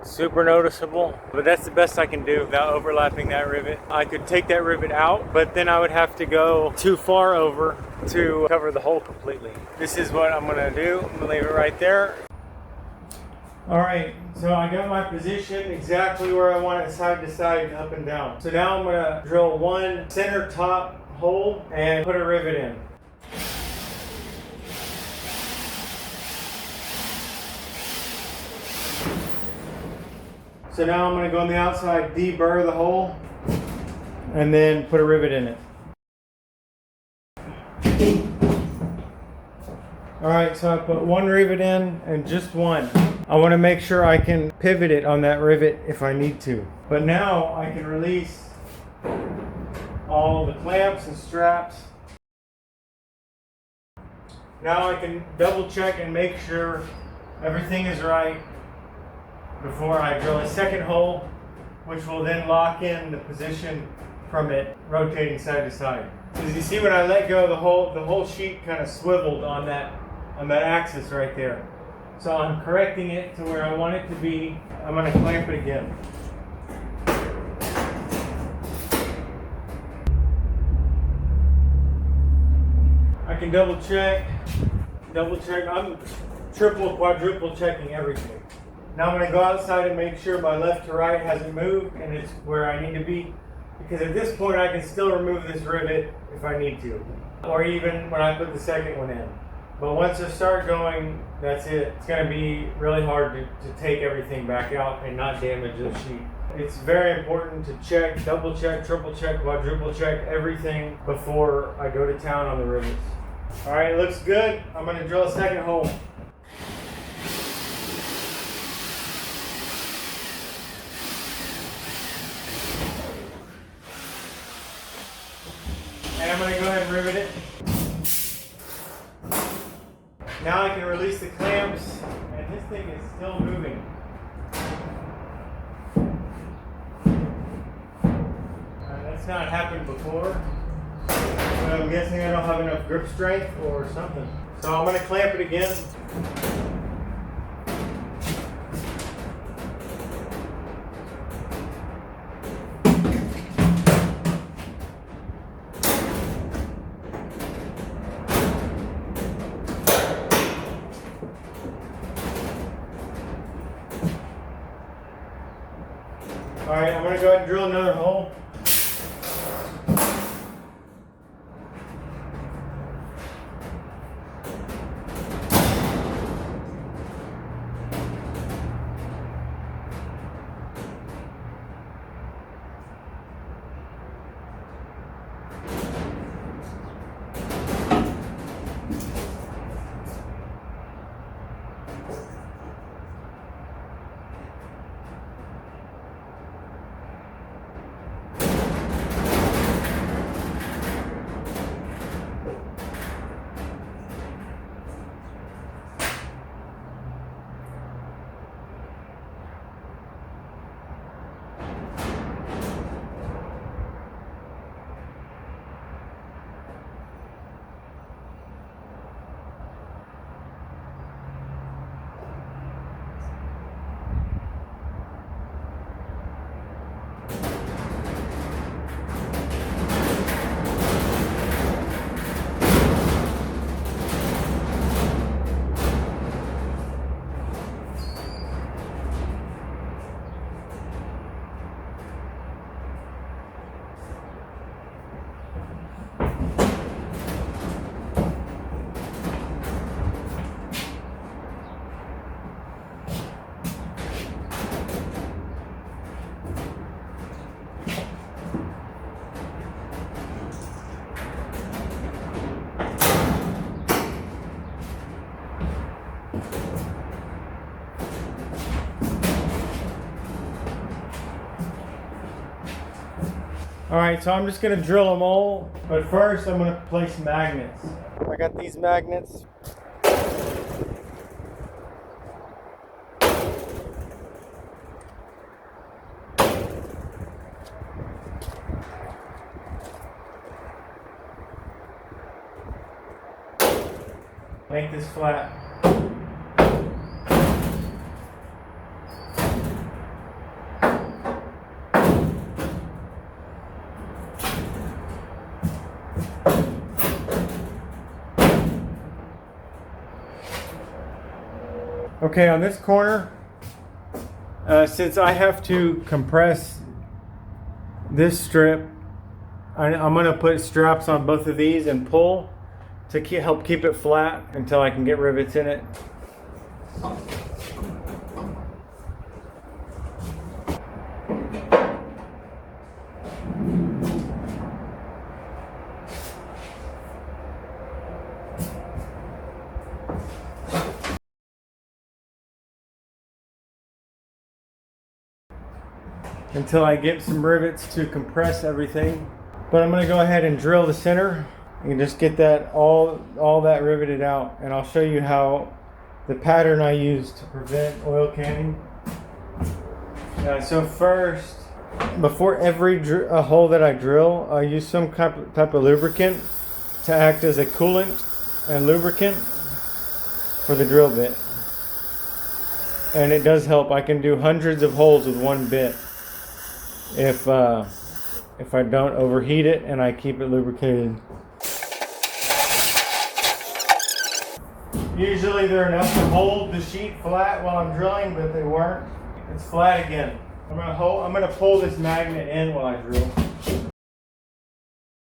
super noticeable, but that's the best I can do without overlapping that rivet. I could take that rivet out, but then I would have to go too far over to cover the hole completely. This is what I'm going to do. I'm going to leave it right there. All right, so I got my position exactly where I want it, side to side, up and down. So now I'm gonna drill one center top hole and put a rivet in. So now I'm gonna go on the outside, deburr the hole, and then put a rivet in it. All right, so I put one rivet in, and just one. I want to make sure I can pivot it on that rivet if I need to. But now I can release all the clamps and straps. Now I can double check and make sure everything is right before I drill a second hole, which will then lock in the position from it rotating side to side. As you see, when I let go, the whole sheet kind of swiveled on that axis right there. So I'm correcting it to where I want it to be. I'm going to clamp it again. I can double check. I'm triple, quadruple checking everything. Now I'm going to go outside and make sure my left to right hasn't moved and it's where I need to be. Because at this point I can still remove this rivet if I need to. Or even when I put the second one in. But once I start going, that's it. It's going to be really hard to take everything back out and not damage the sheet. It's very important to check, double check, triple check, quadruple check everything before I go to town on the rivets. All right, it looks good. I'm going to drill a second hole. And I'm going to go ahead and rivet it. Now I can release the clamps, and this thing is still moving. That's not happened before. But I'm guessing I don't have enough grip strength or something. So I'm going to clamp it again. All right, I'm going to go ahead and drill another hole. Alright, so I'm just going to drill them all, but first I'm going to place magnets. I got these magnets. Make this flat. Okay, on this corner, since I have to compress this strip, I'm going to put straps on both of these and pull to help keep it flat until I can get rivets in it. Until I get some rivets to compress everything. But I'm going to go ahead and drill the center and just get that all that riveted out, and I'll show you how the pattern I use to prevent oil canning. So first, before every hole that I drill, I use some type of lubricant to act as a coolant and lubricant for the drill bit. And it does help. I can do hundreds of holes with one bit if I don't overheat it and I keep it lubricated. Usually they're enough to hold the sheet flat while I'm drilling, but they weren't. It's flat again. I'm gonna pull this magnet in while I drill.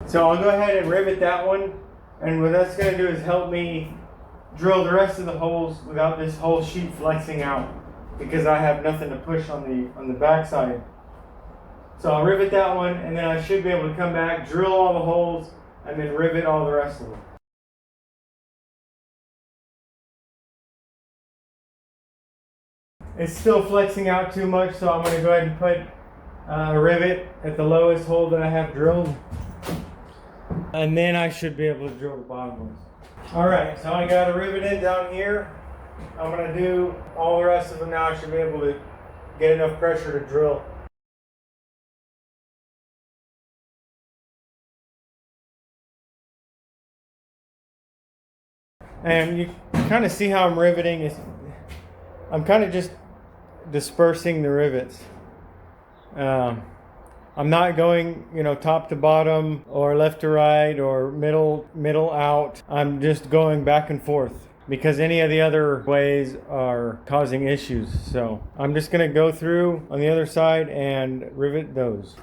So I'll go ahead and rivet that one, and what that's gonna do is help me drill the rest of the holes without this whole sheet flexing out, because I have nothing to push on the back side. So I'll rivet that one, and then I should be able to come back, drill all the holes, and then rivet all the rest of them. It's still flexing out too much, so I'm going to go ahead and put a rivet at the lowest hole that I have drilled. And then I should be able to drill the bottom ones. Alright, so I got a rivet in down here. I'm going to do all the rest of them now. I should be able to get enough pressure to drill. And you kind of see how I'm riveting. I'm kind of just dispersing the rivets. I'm not going, top to bottom or left to right or middle out. I'm just going back and forth because any of the other ways are causing issues. So I'm just going to go through on the other side and rivet those.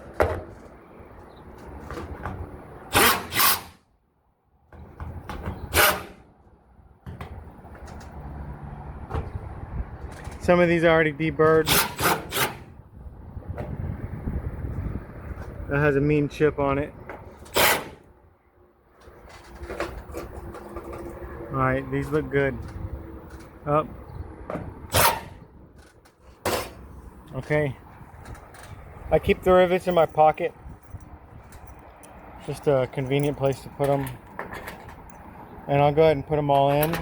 Some of these are already deburred. That has a mean chip on it. Alright, these look good. Up. Okay. I keep the rivets in my pocket. Just a convenient place to put them. And I'll go ahead and put them all in.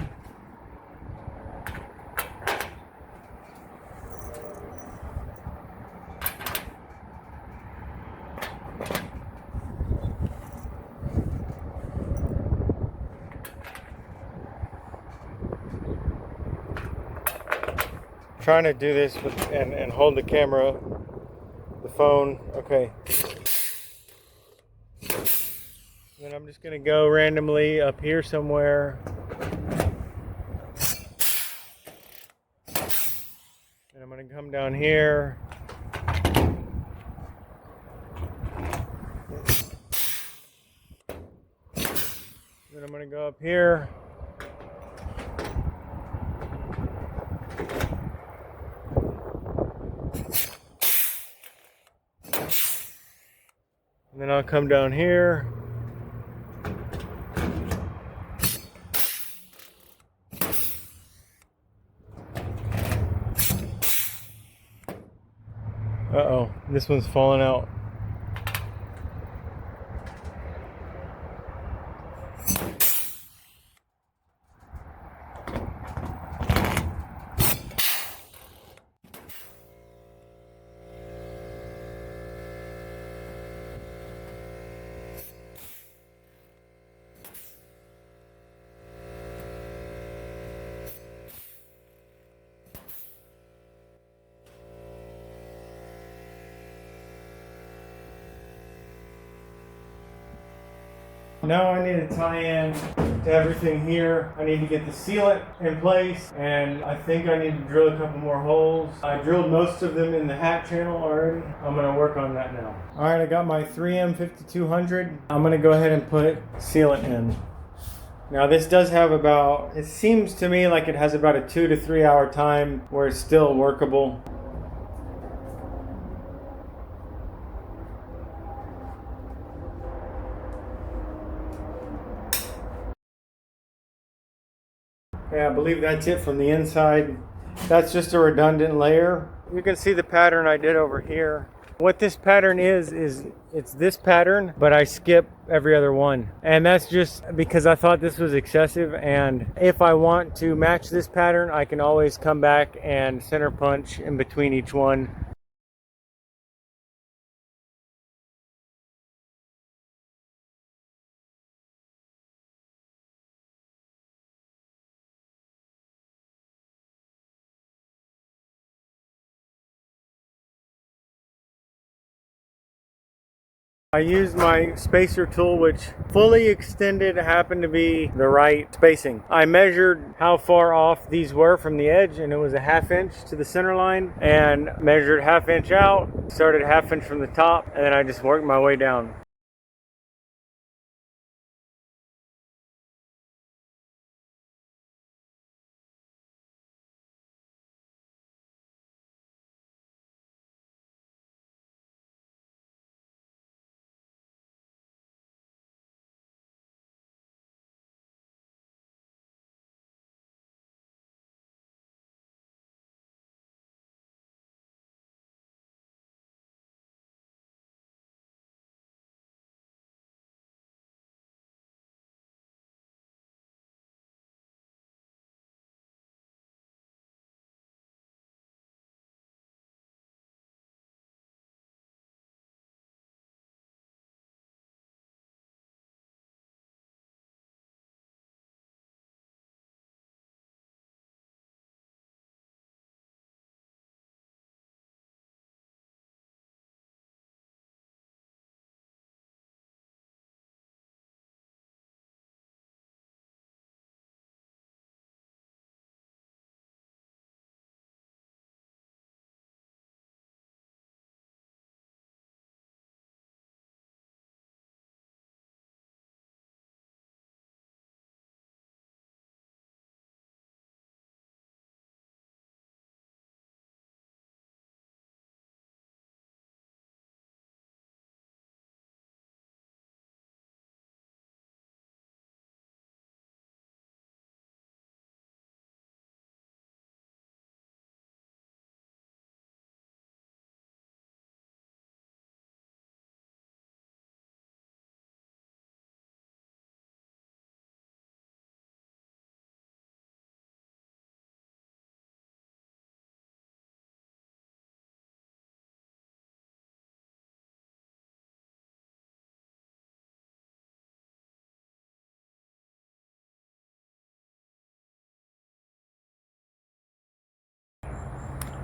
Trying to do this and hold the camera, the phone. Okay. Then I'm just gonna go randomly up here somewhere. And I'm gonna come down here. Then I'm gonna go up here. And then I'll come down here. Uh-oh, this one's falling out. Now I need to tie in to everything here. I need to get the sealant in place, and I think I need to drill a couple more holes. I drilled most of them in the hat channel already. I'm gonna work on that now. All right, I got my 3M 5200. I'm gonna go ahead and put sealant in. Now this does have about, it seems to me like it has about a 2 to 3 hour time where it's still workable. Yeah, I believe that's it from the inside. That's just a redundant layer. You can see the pattern I did over here. What this pattern is it's this pattern, but I skip every other one. And that's just because I thought this was excessive, and if I want to match this pattern, I can always come back and center punch in between each one. I used my spacer tool, which fully extended happened to be the right spacing. I measured how far off these were from the edge, and it was a 1/2 inch to the center line, and measured 1/2 inch out, started 1/2 inch from the top, and then I just worked my way down.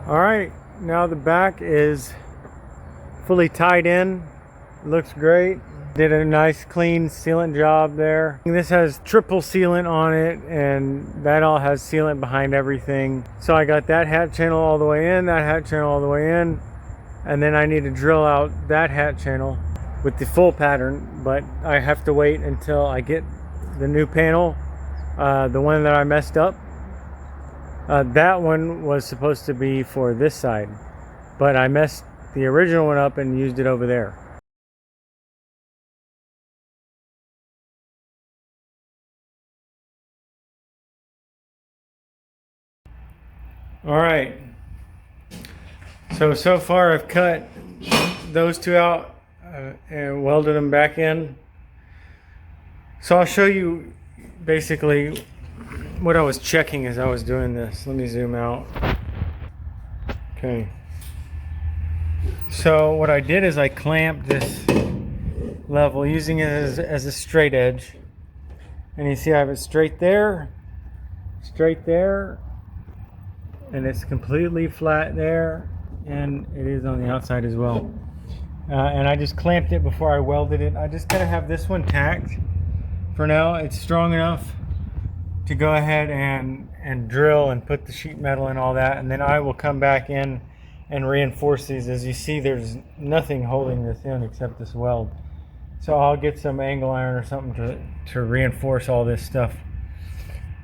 All right, now the back is fully tied in. Looks great. Did a nice clean sealant job there. This has triple sealant on it, and that all has sealant behind everything. So I got that hat channel all the way in, that hat channel all the way in, and then I need to drill out that hat channel with the full pattern, but I have to wait until I get the new panel, the one that I messed up. That one was supposed to be for this side, but I messed the original one up and used it over there. All right, so So far I've cut those two out and welded them back in. So I'll show you basically what I was checking as I was doing this. Let me zoom out. Okay. So what I did is I clamped this level using it as a straight edge. And you see I have it straight there, and it's completely flat there, and it is on the outside as well. And I just clamped it before I welded it. I just gotta have this one tacked for now. It's strong enough to go ahead and drill and put the sheet metal and all that, and then I will come back in and reinforce these. As you see, there's nothing holding this in except this weld. So I'll get some angle iron or something to reinforce all this stuff.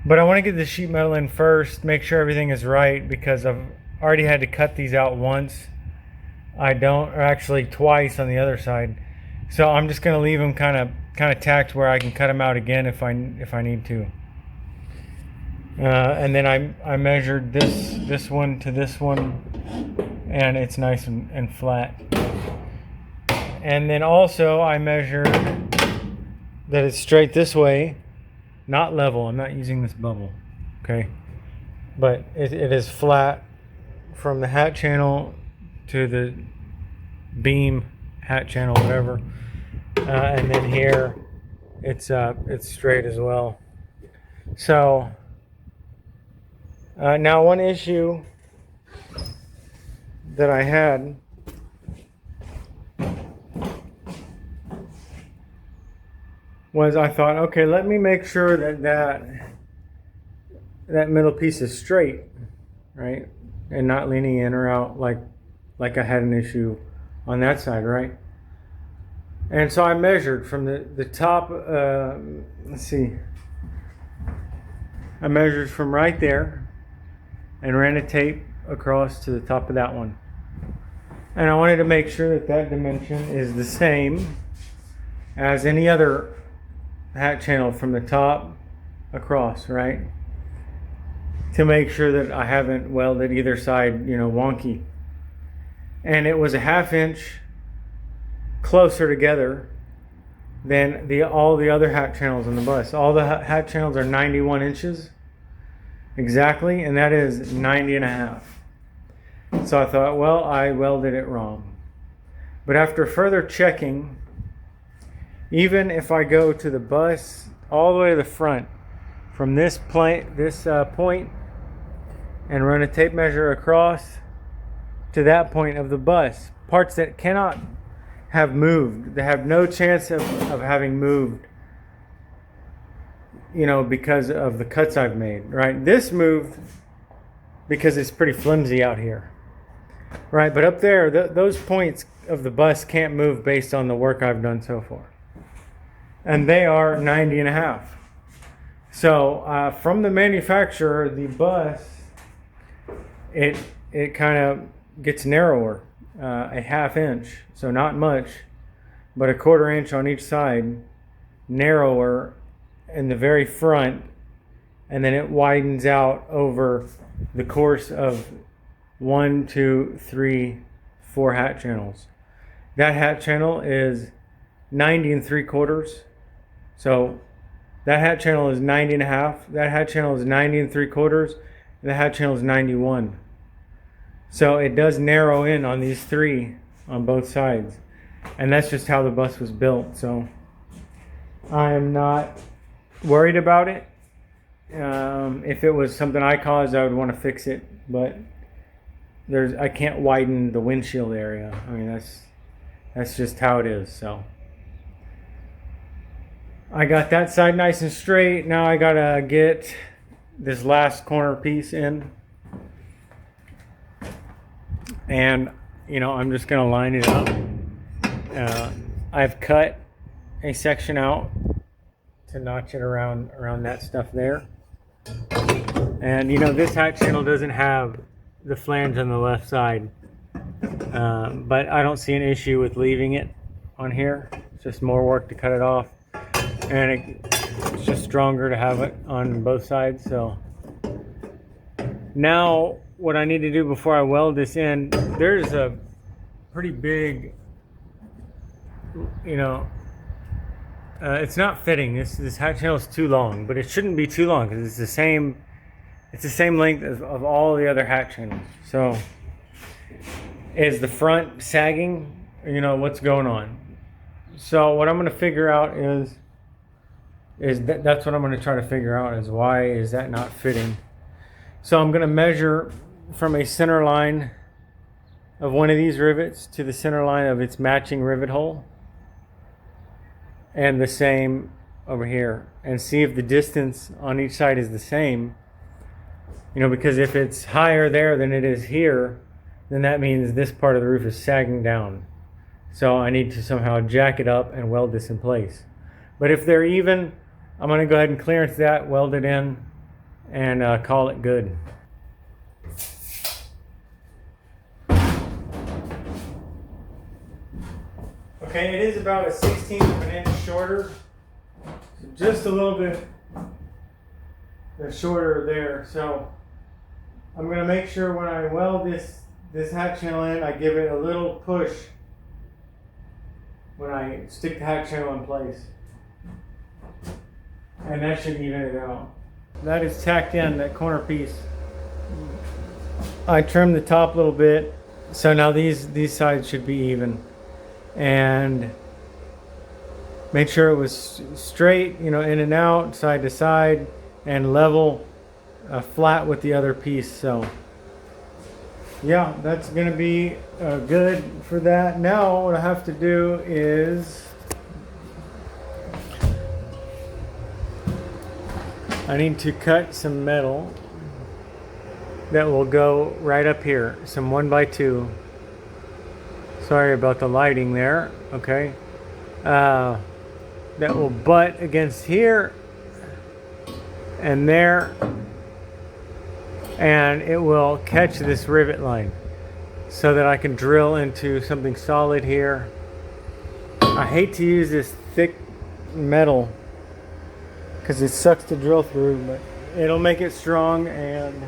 But I want to get the sheet metal in first, make sure everything is right, because I've already had to cut these out once. Or actually twice on the other side. So I'm just going to leave them kind of tacked where I can cut them out again if I need to. And then I measured this one to this one, and it's nice and flat. And then also I measured that it's straight this way, not level. I'm not using this bubble, okay? But it is flat from the hat channel to the beam hat channel, whatever. And then here it's straight as well. So now one issue that I had was I thought, okay, let me make sure that middle piece is straight, right? And not leaning in or out like I had an issue on that side, right? And so I measured from the top, let's see. I measured from right there and ran a tape across to the top of that one. And I wanted to make sure that dimension is the same as any other hat channel from the top across, right? To make sure that I haven't welded either side, wonky. And it was a 1/2 inch closer together than all the other hat channels on the bus. All the hat channels are 91 inches exactly, and that is 90.5. So I thought, well, I welded it wrong. But after further checking, even if I go to the bus all the way to the front, from this point, and run a tape measure across to that point of the bus, parts that cannot have moved, they have no chance of having moved, because of the cuts I've made, right? This moved because it's pretty flimsy out here, right? But up there, those points of the bus can't move based on the work I've done so far. And they are 90.5. So from the manufacturer, the bus, it kind of gets narrower, a 1/2 inch, so not much, but a 1/4 inch on each side, narrower in the very front, and then it widens out over the course of 1, 2, 3, 4 hat channels. That hat channel is 90 3/4. So that hat channel is 90.5. That hat channel is 90 3/4. And the hat channel is 91. So it does narrow in on these three on both sides. And that's just how the bus was built. So I am not worried about it. If it was something I caused, I would want to fix it. But I can't widen the windshield area. I mean, that's just how it is. So I got that side nice and straight. Now I gotta get this last corner piece in. And, I'm just gonna line it up. I've cut a section out to notch it around that stuff there. And, this hat channel doesn't have the flange on the left side. But I don't see an issue with leaving it on here. It's just more work to cut it off. And it's just stronger to have it on both sides. So now what I need to do before I weld this in, there's a pretty big, it's not fitting. This hat channel is too long, but it shouldn't be too long because it's the same length of all the other hat channels. So is the front sagging? What's going on? So what I'm going to figure out is that's what I'm going to try to figure out, is why is that not fitting. So I'm going to measure from a center line of one of these rivets to the center line of its matching rivet hole, and the same over here, and see if the distance on each side is the same. Because if it's higher there than it is here, then that means this part of the roof is sagging down. So I need to somehow jack it up and weld this in place. But if they're even, I'm going to go ahead and clearance that, weld it in, and call it good. Okay, it is about a 16th of an inch shorter. So just a little bit shorter there. So I'm going to make sure when I weld this hat channel in, I give it a little push when I stick the hat channel in place. And that should even it out. That is tacked in, that corner piece. I trimmed the top a little bit, so now these sides should be even. And made sure it was straight, in and out, side to side, and level, flat with the other piece. So yeah, that's gonna be good for that. Now what I have to do is I need to cut some metal that will go right up here, some 1x2. Sorry about the lighting there. Okay, that will butt against here and there, and it will catch this rivet line so that I can drill into something solid here. I hate to use this thick metal because it sucks to drill through, but it'll make it strong and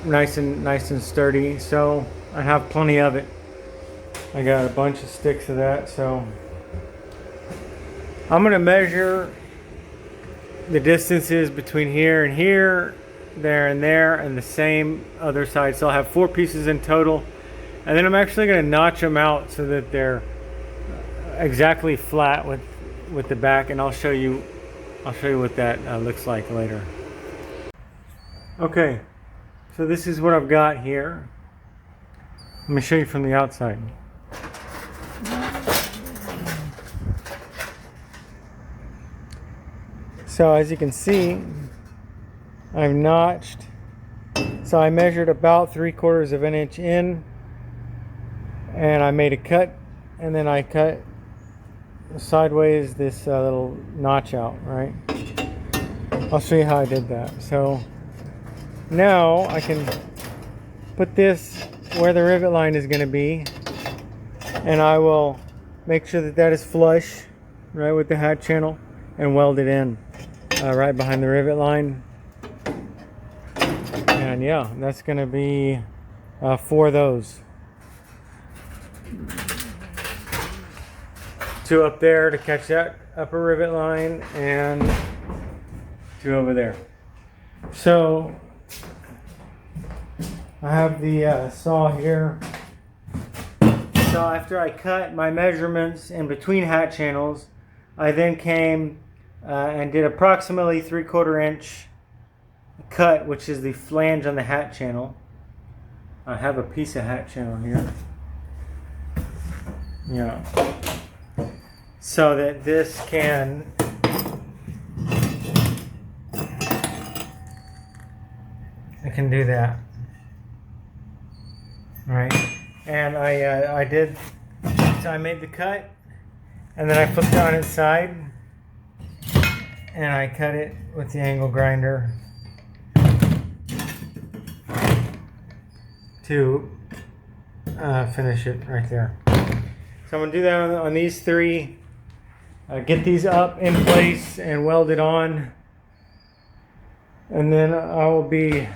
nice and sturdy. So I have plenty of it. I got a bunch of sticks of that, so I'm gonna measure the distances between here and here, there and there, and the same other side. So I'll have 4 pieces in total, and then I'm actually gonna notch them out so that they're exactly flat with the back, and I'll show you what that looks like later. Okay, so this is what I've got here. Let me show you from the outside. So as you can see, I've notched. So I measured about 3/4 of an inch in, and I made a cut, and then I cut sideways this little notch out, right? I'll show you how I did that. So now I can put this where the rivet line is going to be, and I will make sure that that is flush, right, with the hat channel, and weld it in right behind the rivet line. And yeah, that's going to be 4 of those. 2 up there to catch that upper rivet line, and 2 over there. So I have the saw here. So after I cut my measurements in between hat channels, I then came and did approximately 3/4 inch cut, which is the flange on the hat channel. I have a piece of hat channel here. Yeah. So that this can I can do that. Right, and I did. So I made the cut, and then I flipped it on its side, and I cut it with the angle grinder to finish it right there. So I'm gonna do that on these 3. Get these up in place and weld it on, And then I will be,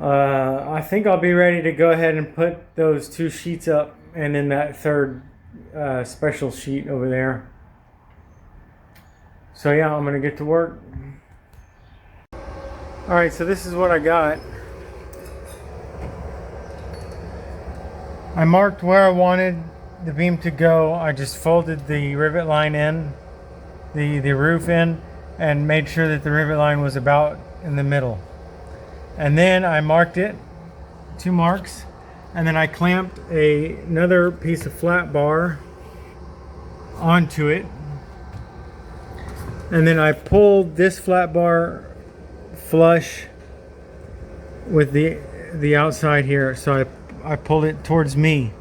I think I'll be ready to go ahead and put those 2 sheets up, and then that third special sheet over there. So yeah, I'm gonna get to work. All right, so this is what I got. I marked where I wanted the beam to go. I just folded the rivet line in, the roof in, and made sure that the rivet line was about in the middle. And then I marked it, 2 marks, and then I clamped another piece of flat bar onto it. And then I pulled this flat bar flush with the outside here, so I pulled it towards me.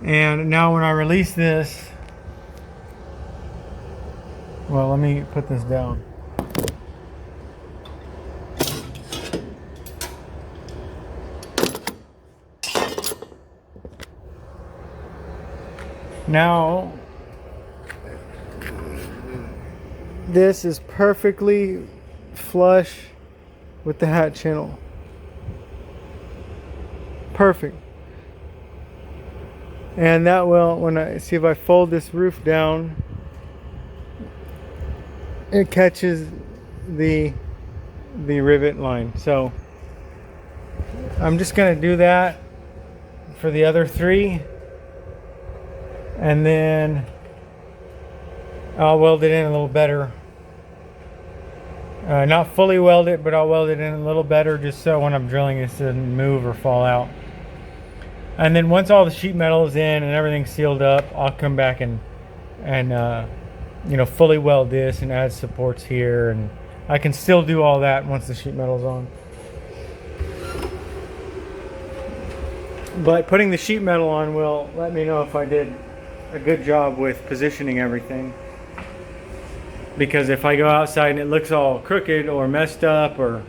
And now when I release this, well, let me put this down. Now this is perfectly flush with the hat channel. Perfect. And that will, when I see, if I fold this roof down, it catches the rivet line. So I'm just going to do that for the other 3, and then I'll weld it in a little better. Not fully weld it, but I'll weld it in a little better, just so when I'm drilling it doesn't move or fall out. And then once all the sheet metal is in and everything's sealed up, I'll come back and you know, fully weld this and add supports here, and I can still do all that once the sheet metal's on. But putting the sheet metal on will let me know if I did a good job with positioning everything. Because if I go outside and it looks all crooked or messed up or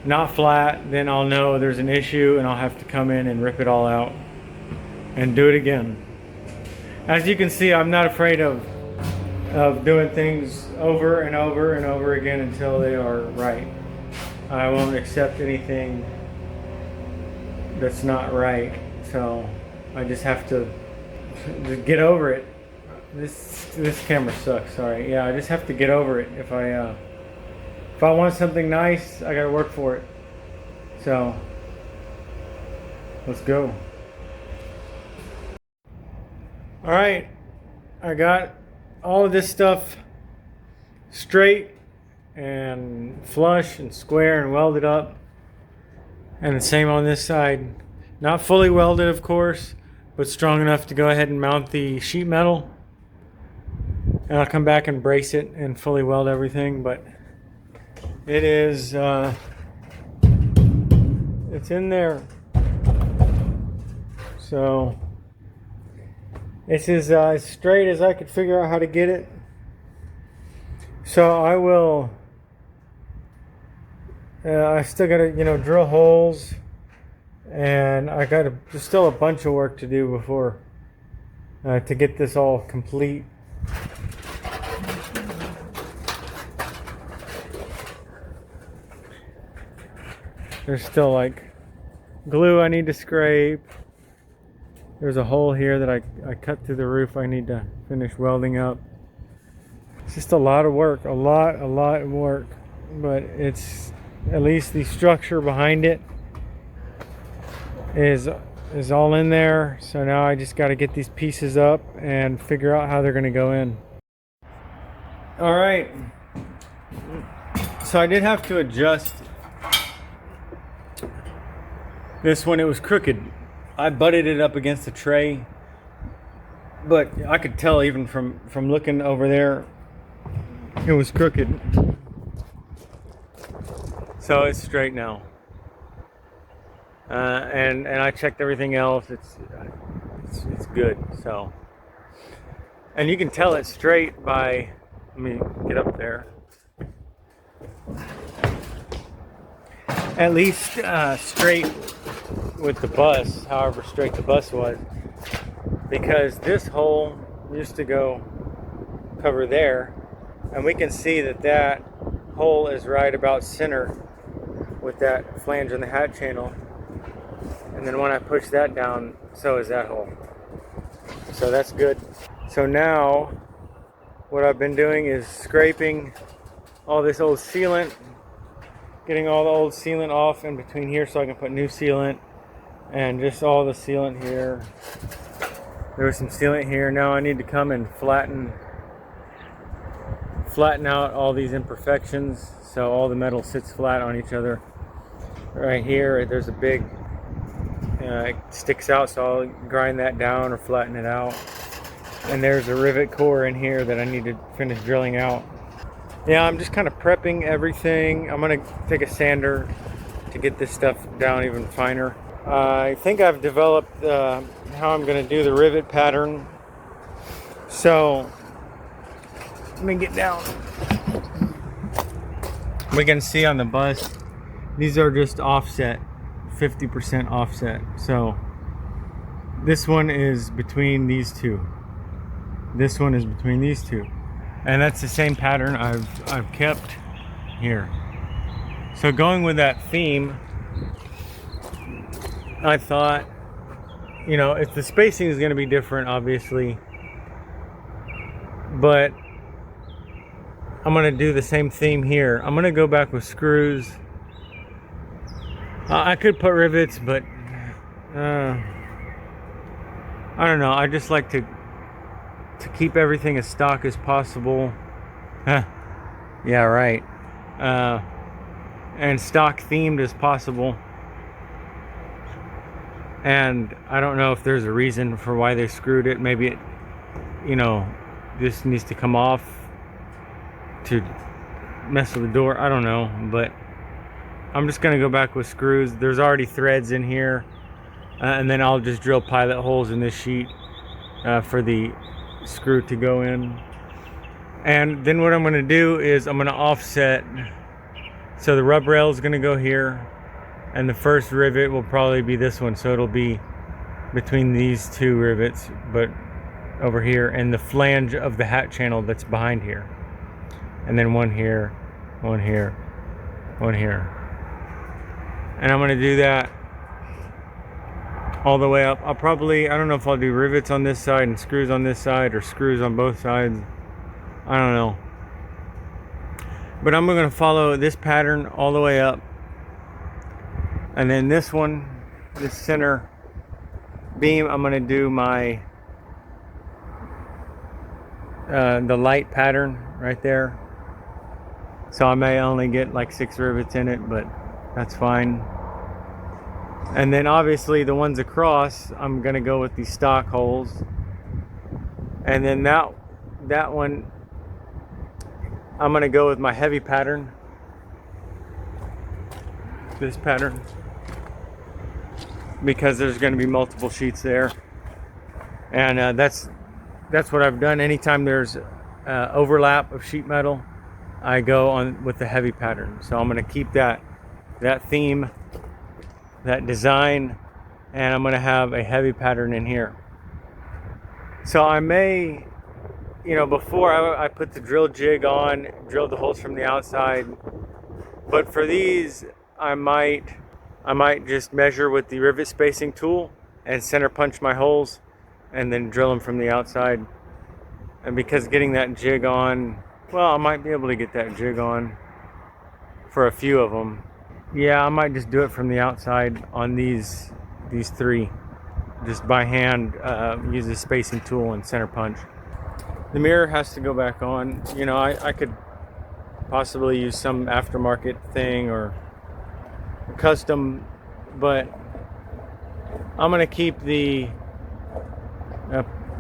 not flat, then I'll know there's an issue and I'll have to come in and rip it all out and do it again. As you can see, I'm not afraid of doing things over and over and over again until they are right. I won't accept anything that's not right, so I just have to get over it. This camera sucks, sorry. Yeah, I just have to get over it. If I want something nice, I gotta work for it. So let's go. All right, I got all of this stuff straight and flush and square and welded up, and the same on this side. Not fully welded, of course, but strong enough to go ahead and mount the sheet metal. And I'll come back and brace it and fully weld everything, but it is it's in there. So this is as straight as I could figure out how to get it. So I will I still gotta, you know, drill holes, and I got there's still a bunch of work to do before to get this all complete. There's still like glue I need to scrape. There's a hole here that I cut through the roof I need to finish welding up. It's just a lot of work, a lot of work, but it's at least the structure behind it is all in there. So now I just got to get these pieces up and figure out how they're going to go in. All right, so I did have to adjust this one. It was crooked. I butted it up against the tray, but I could tell even from looking over there it was crooked. So it's straight now, and I checked everything else. It's good. So, and you can tell it's straight by, let me get up there, at least straight with the bus, however straight the bus was, because this hole used to go cover there, and we can see that hole is right about center with that flange on the hat channel. And then when I push that down, so is that hole. So that's good. So now what I've been doing is scraping all this old sealant, getting all the old sealant off in between here so I can put new sealant, and just all the sealant here. There was some sealant here. Now I need to come and flatten out all these imperfections so all the metal sits flat on each other. Right here there's a big it sticks out, so I'll grind that down or flatten it out. And there's a rivet core in here that I need to finish drilling out. Yeah, I'm just kind of prepping everything. I'm gonna take a sander to get this stuff down even finer. I think I've developed how I'm gonna do the rivet pattern. So let me get down. We can see on the bus, these are just offset, 50% offset. So this one is between these two. This one is between these two. And that's the same pattern I've kept here. So going with that theme, I thought, you know, if the spacing is going to be different, obviously, but I'm going to do the same theme here. I'm going to go back with screws. I could put rivets, but I don't know. I just like to keep everything as stock as possible. Yeah, right. And stock themed as possible. And I don't know if there's a reason for why they screwed it. Maybe it, you know, this needs to come off to mess with the door. I don't know, but I'm just gonna go back with screws. There's already threads in here, and then I'll just drill pilot holes in this sheet for the screw to go in. And then what I'm gonna do is I'm gonna offset. So the rub rail is gonna go here, and the first rivet will probably be this one, so it'll be between these two rivets, but over here, and the flange of the hat channel that's behind here. And then one here, one here, one here. And I'm gonna do that all the way up. I'll probably, I don't know if I'll do rivets on this side and screws on this side, or screws on both sides. I don't know. But I'm gonna follow this pattern all the way up. And then this one, this center beam, I'm gonna do my the light pattern right there. So I may only get like 6 rivets in it, but that's fine. And then obviously the ones across, I'm gonna go with these stock holes. And then that one, I'm gonna go with my heavy pattern. This pattern. Because there's gonna be multiple sheets there. And that's what I've done. Anytime there's overlap of sheet metal, I go on with the heavy pattern. So I'm gonna keep that theme, that design, and I'm gonna have a heavy pattern in here. So I may, you know, before I put the drill jig on, drilled the holes from the outside, but for these I might just measure with the rivet spacing tool and center punch my holes and then drill them from the outside. And because getting that jig on, well, I might be able to get that jig on for a few of them. Yeah, I might just do it from the outside on these 3, just by hand, use the spacing tool and center punch. The mirror has to go back on. You know, I could possibly use some aftermarket thing or custom, but I'm gonna keep the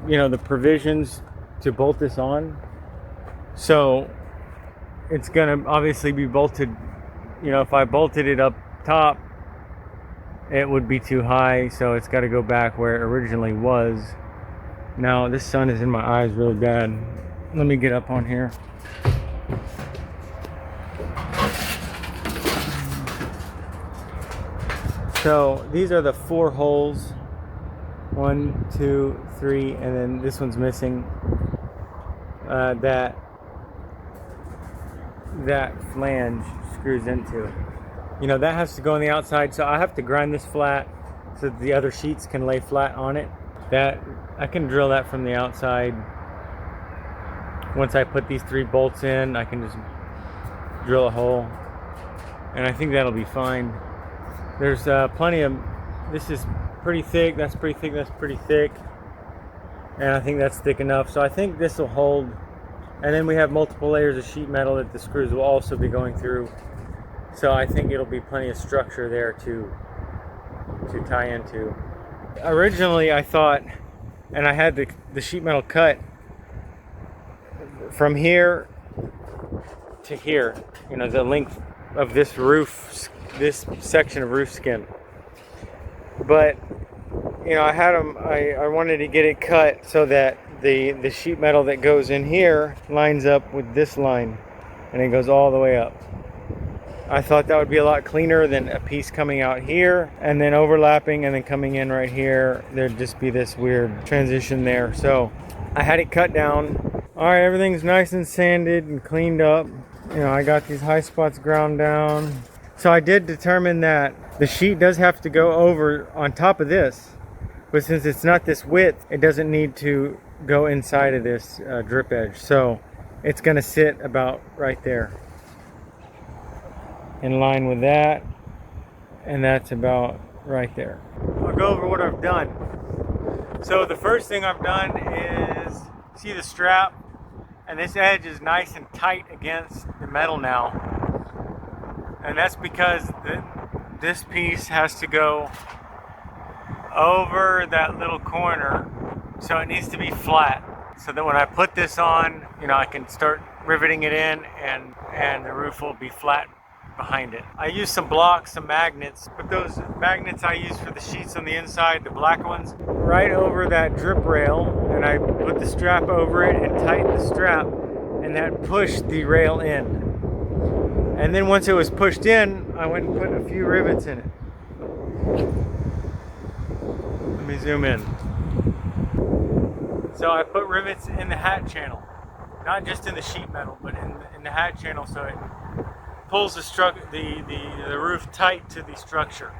you know, the provisions to bolt this on. So it's gonna obviously be bolted. You know, if I bolted it up top, it would be too high, so it's got to go back where it originally was. Now this sun is in my eyes really bad. Let me get up on here. So these are the 4 holes. 1, 2, 3, and then this one's missing. That that flange screws into. You know, that has to go on the outside, so I have to grind this flat so that the other sheets can lay flat on it. That I can drill that from the outside. Once I put these 3 bolts in, I can just drill a hole, and I think that'll be fine. There's plenty of, this is pretty thick, that's pretty thick, that's pretty thick, and I think that's thick enough, so I think this will hold. And then we have multiple layers of sheet metal that the screws will also be going through, so I think it'll be plenty of structure there to tie into. Originally I thought, and I had the sheet metal cut from here to here, you know, the length of this roof, this section of roof skin. But you know, I wanted to get it cut so that the sheet metal that goes in here lines up with this line, and it goes all the way up. I thought that would be a lot cleaner than a piece coming out here and then overlapping and then coming in right here. There'd just be this weird transition there. So I had it cut down. All right, everything's nice and sanded and cleaned up. You know, I got these high spots ground down. So I did determine that the sheet does have to go over on top of this, but since it's not this width, it doesn't need to go inside of this drip edge. So it's gonna sit about right there, in line with that, and that's about right there. I'll go over what I've done. So the first thing I've done is, see the strap, and this edge is nice and tight against the metal now, and that's because this piece has to go over that little corner, so it needs to be flat, so that when I put this on, you know, I can start riveting it in, and the roof will be flat behind it. I used some blocks, some magnets, but those magnets I use for the sheets on the inside, the black ones, right over that drip rail, and I put the strap over it and tightened the strap, and that pushed the rail in. And then once it was pushed in, I went and put a few rivets in it. Let me zoom in. So I put rivets in the hat channel, not just in the sheet metal, but in the hat channel, so it pulls the roof tight to the structure.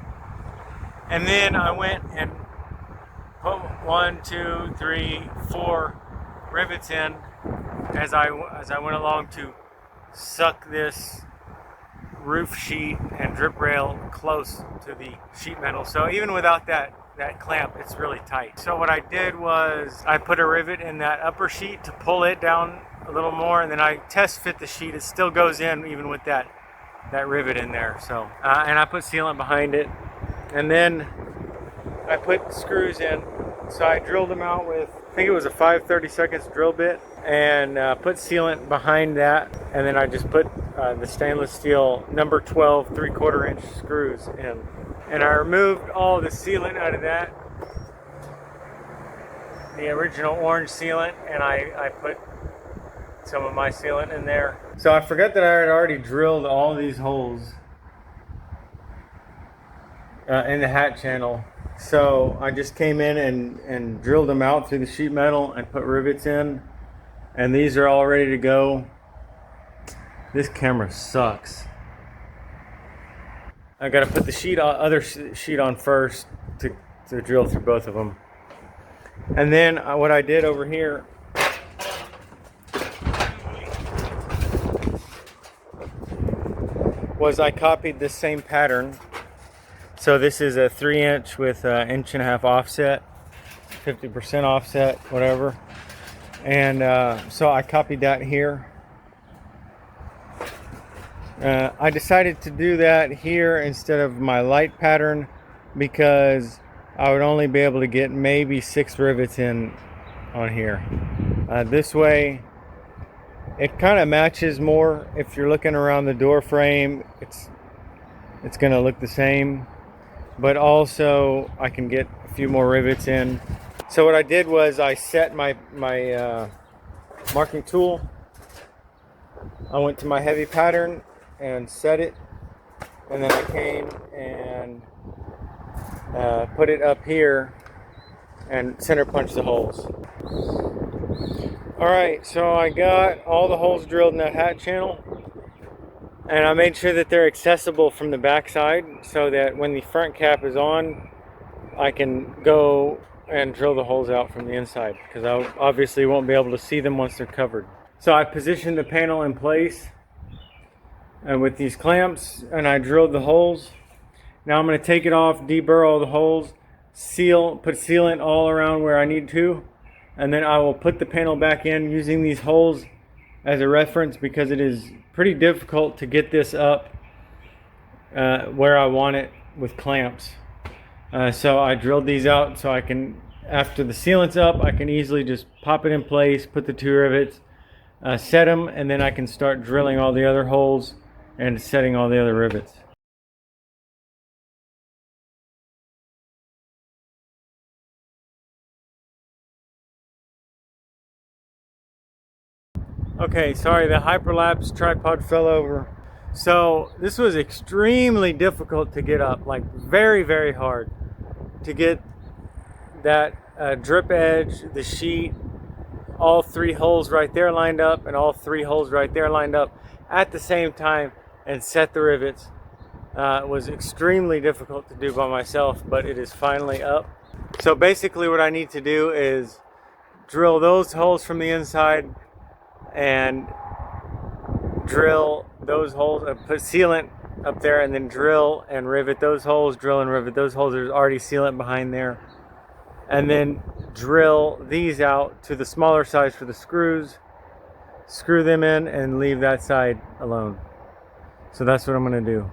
And then I went and put 1, 2, 3, 4 rivets in as I went along to suck this roof sheet and drip rail close to the sheet metal. So even without that clamp, it's really tight. So what I did was I put a rivet in that upper sheet to pull it down a little more, and then I test fit the sheet. It still goes in even with that rivet in there. So and I put sealant behind it, and then I put screws in. So I drilled them out with, I think it was a 5/32 drill bit, and put sealant behind that, and then I just put the stainless steel number 12 3/4 inch screws in, and I removed all the sealant out of that, the original orange sealant, and I put some of my sealant in there. So I forgot that I had already drilled all these holes in the hat channel. So I just came in and drilled them out through the sheet metal and put rivets in, and these are all ready to go. This camera sucks. I gotta put the other sheet on first to drill through both of them. And then what I did over here was I copied this same pattern. So this is a 3" with an 1.5" offset, 50% offset, whatever. And so I copied that here. I decided to do that here instead of my light pattern because I would only be able to get maybe 6 rivets in on here. This way it kind of matches more. If you're looking around the door frame, it's going to look the same, but also I can get a few more rivets in. So what I did was I set my marking tool. I went to my heavy pattern and set it, and then I came and put it up here and center punch the holes. Alright, so I got all the holes drilled in that hat channel, And I made sure that they're accessible from the back side so that when the front cap is on, I can go and drill the holes out from the inside, because I obviously won't be able to see them once they're covered. So I positioned the panel in place and with these clamps, and I drilled the holes. Now I'm going to take it off, deburr all the holes, put sealant all around where I need to, and then I will put the panel back in using these holes as a reference, because it is pretty difficult to get this up where I want it with clamps. So I drilled these out so I can, after the sealant's up, I can easily just pop it in place, put the 2 rivets, set them, and then I can start drilling all the other holes and setting all the other rivets. Okay, sorry, the hyperlapse tripod fell over. So this was extremely difficult to get up, like very, very hard to get that drip edge, the sheet, all 3 holes right there lined up, and all 3 holes right there lined up at the same time, and set the rivets. It was extremely difficult to do by myself, but it is finally up. So basically what I need to do is drill those holes from the inside and drill those holes, put sealant up there, and then drill and rivet those holes, drill and rivet those holes. There's already sealant behind there. And then drill these out to the smaller size for the screws, screw them in, and leave that side alone. So that's what I'm going to do.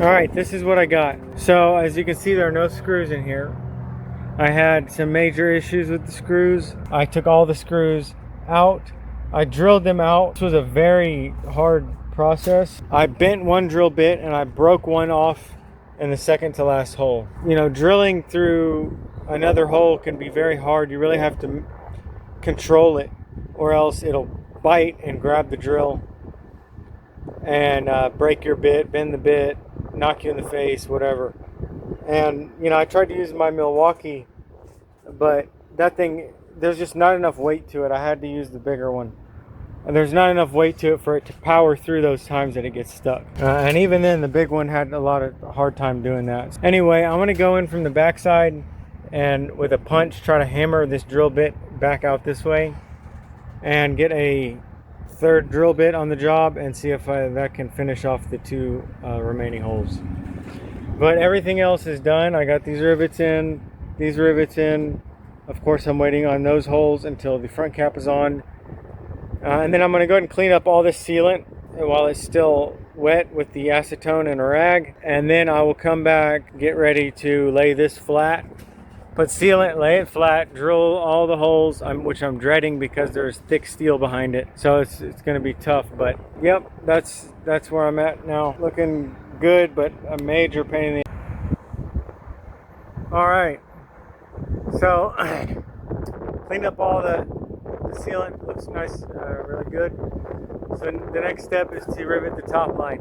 Alright, this is what I got. So as you can see, there are no screws in here. I had some major issues with the screws. I took all the screws out. I drilled them out. This was a very hard process. I bent one drill bit and I broke one off and the second to last hole. You know, drilling through another hole can be very hard. You really have to control it, or else it'll bite and grab the drill and break your bit, bend the bit, knock you in the face, whatever. And you know, I tried to use my Milwaukee, but that thing, there's just not enough weight to it. I had to use the bigger one. And there's not enough weight to it for it to power through those times that it gets stuck. And even then, the big one had a lot of hard time doing that. Anyway, I'm gonna go in from the backside and with a punch try to hammer this drill bit back out this way and get a third drill bit on the job and see if that can finish off the two remaining holes. But everything else is done. I got these rivets in, these rivets in. Of course, I'm waiting on those holes until the front cap is on. And then I'm going to go ahead and clean up all this sealant while it's still wet with the acetone and a rag. And then I will come back, get ready to lay this flat, put sealant, lay it flat, drill all the holes, which I'm dreading because there's thick steel behind it. So it's going to be tough. But yep, that's where I'm at now. Looking good, but a major pain in the... All right. So cleaned up all the sealant, looks nice, really good. So the next step is to rivet the top line.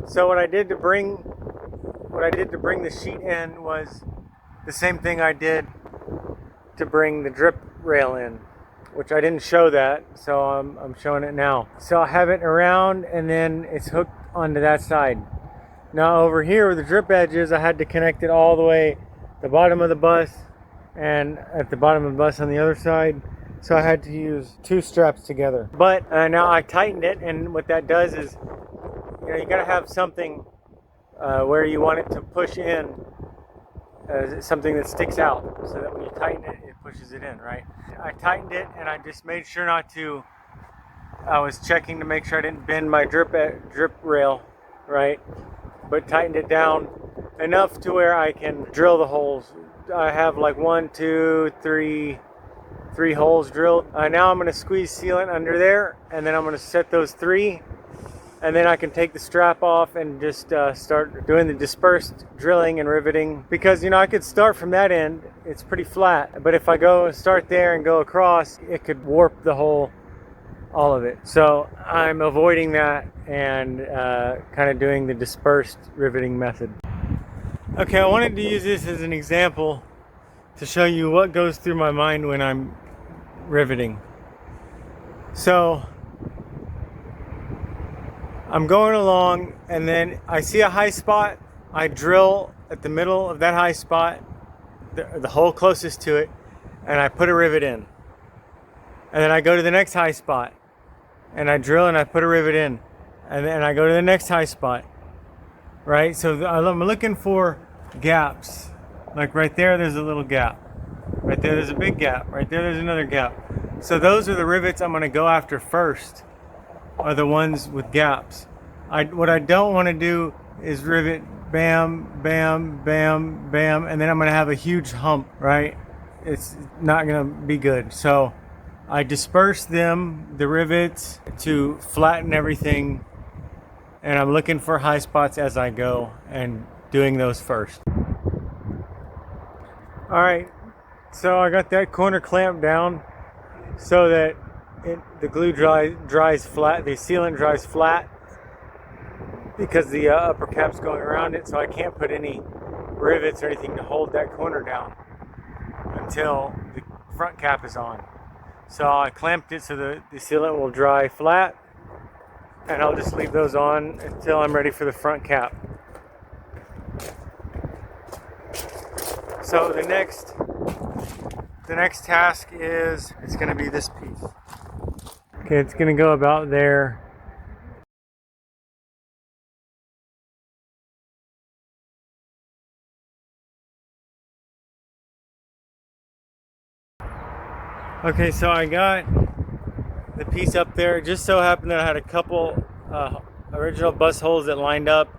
So what I did to bring the sheet in was the same thing I did to bring the drip rail in, which I didn't show that, so I'm showing it now. So I have it around and then it's hooked onto that side. Now over here where the drip edge is, I had to connect it all the way the bottom of the bus and at the bottom of the bus on the other side. So I had to use two straps together. But now I tightened it, and what that does is, you know, you gotta have something where you want it to push in, something that sticks out, so that when you tighten it, it pushes it in, right? I tightened it, and I just made sure not to. I was checking to make sure I didn't bend my drip rail, right? But tightened it down enough to where I can drill the holes. I have like 1, 2, 3 holes drilled. Now I'm going to squeeze sealant under there, and then I'm going to set those 3, and then I can take the strap off and just start doing the dispersed drilling and riveting, because you know I could start from that end, it's pretty flat, but if I go start there and go across, it could warp the hole, all of it. So I'm avoiding that and kind of doing the dispersed riveting method. Okay, I wanted to use this as an example to show you what goes through my mind when I'm riveting. So I'm going along, and then I see a high spot. I drill at the middle of that high spot, the hole closest to it, and I put a rivet in. And then I go to the next high spot, and I drill and I put a rivet in. And then I go to the next high spot, right? So I'm looking for gaps. Like right there, there's a little gap. Right there, there's a big gap. Right there, there's another gap. So those are the rivets I'm going to go after first, are the ones with gaps. What I don't want to do is rivet bam, bam, bam, bam, and then I'm going to have a huge hump, right? It's not going to be good. So I disperse them, the rivets, to flatten everything, and I'm looking for high spots as I go and doing those first. All right, so I got that corner clamped down so that the glue dries flat, the sealant dries flat, because the upper cap's going around it, so I can't put any rivets or anything to hold that corner down until the front cap is on. So I clamped it so the sealant will dry flat, and I'll just leave those on until I'm ready for the front cap. So the next task is, it's going to be this piece. Okay, it's going to go about there. Okay, so I got the piece up there. It just so happened that I had a couple original bus holes that lined up,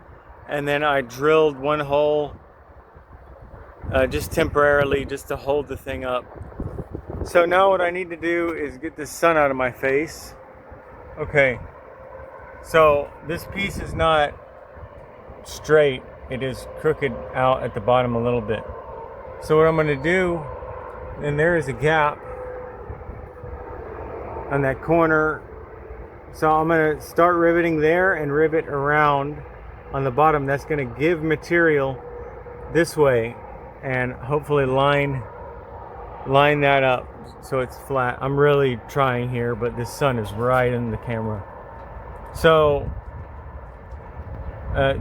and then I drilled one hole just temporarily, just to hold the thing up. So now what I need to do is get the sun out of my face. Okay, so this piece is not straight. it is crooked out at the bottom a little bit. So what I'm going to do, and there is a gap on that corner. So I'm going to start riveting there and rivet around on the bottom. That's going to give material this way and hopefully line that up so it's flat. I'm really trying here, but the sun is right in the camera. So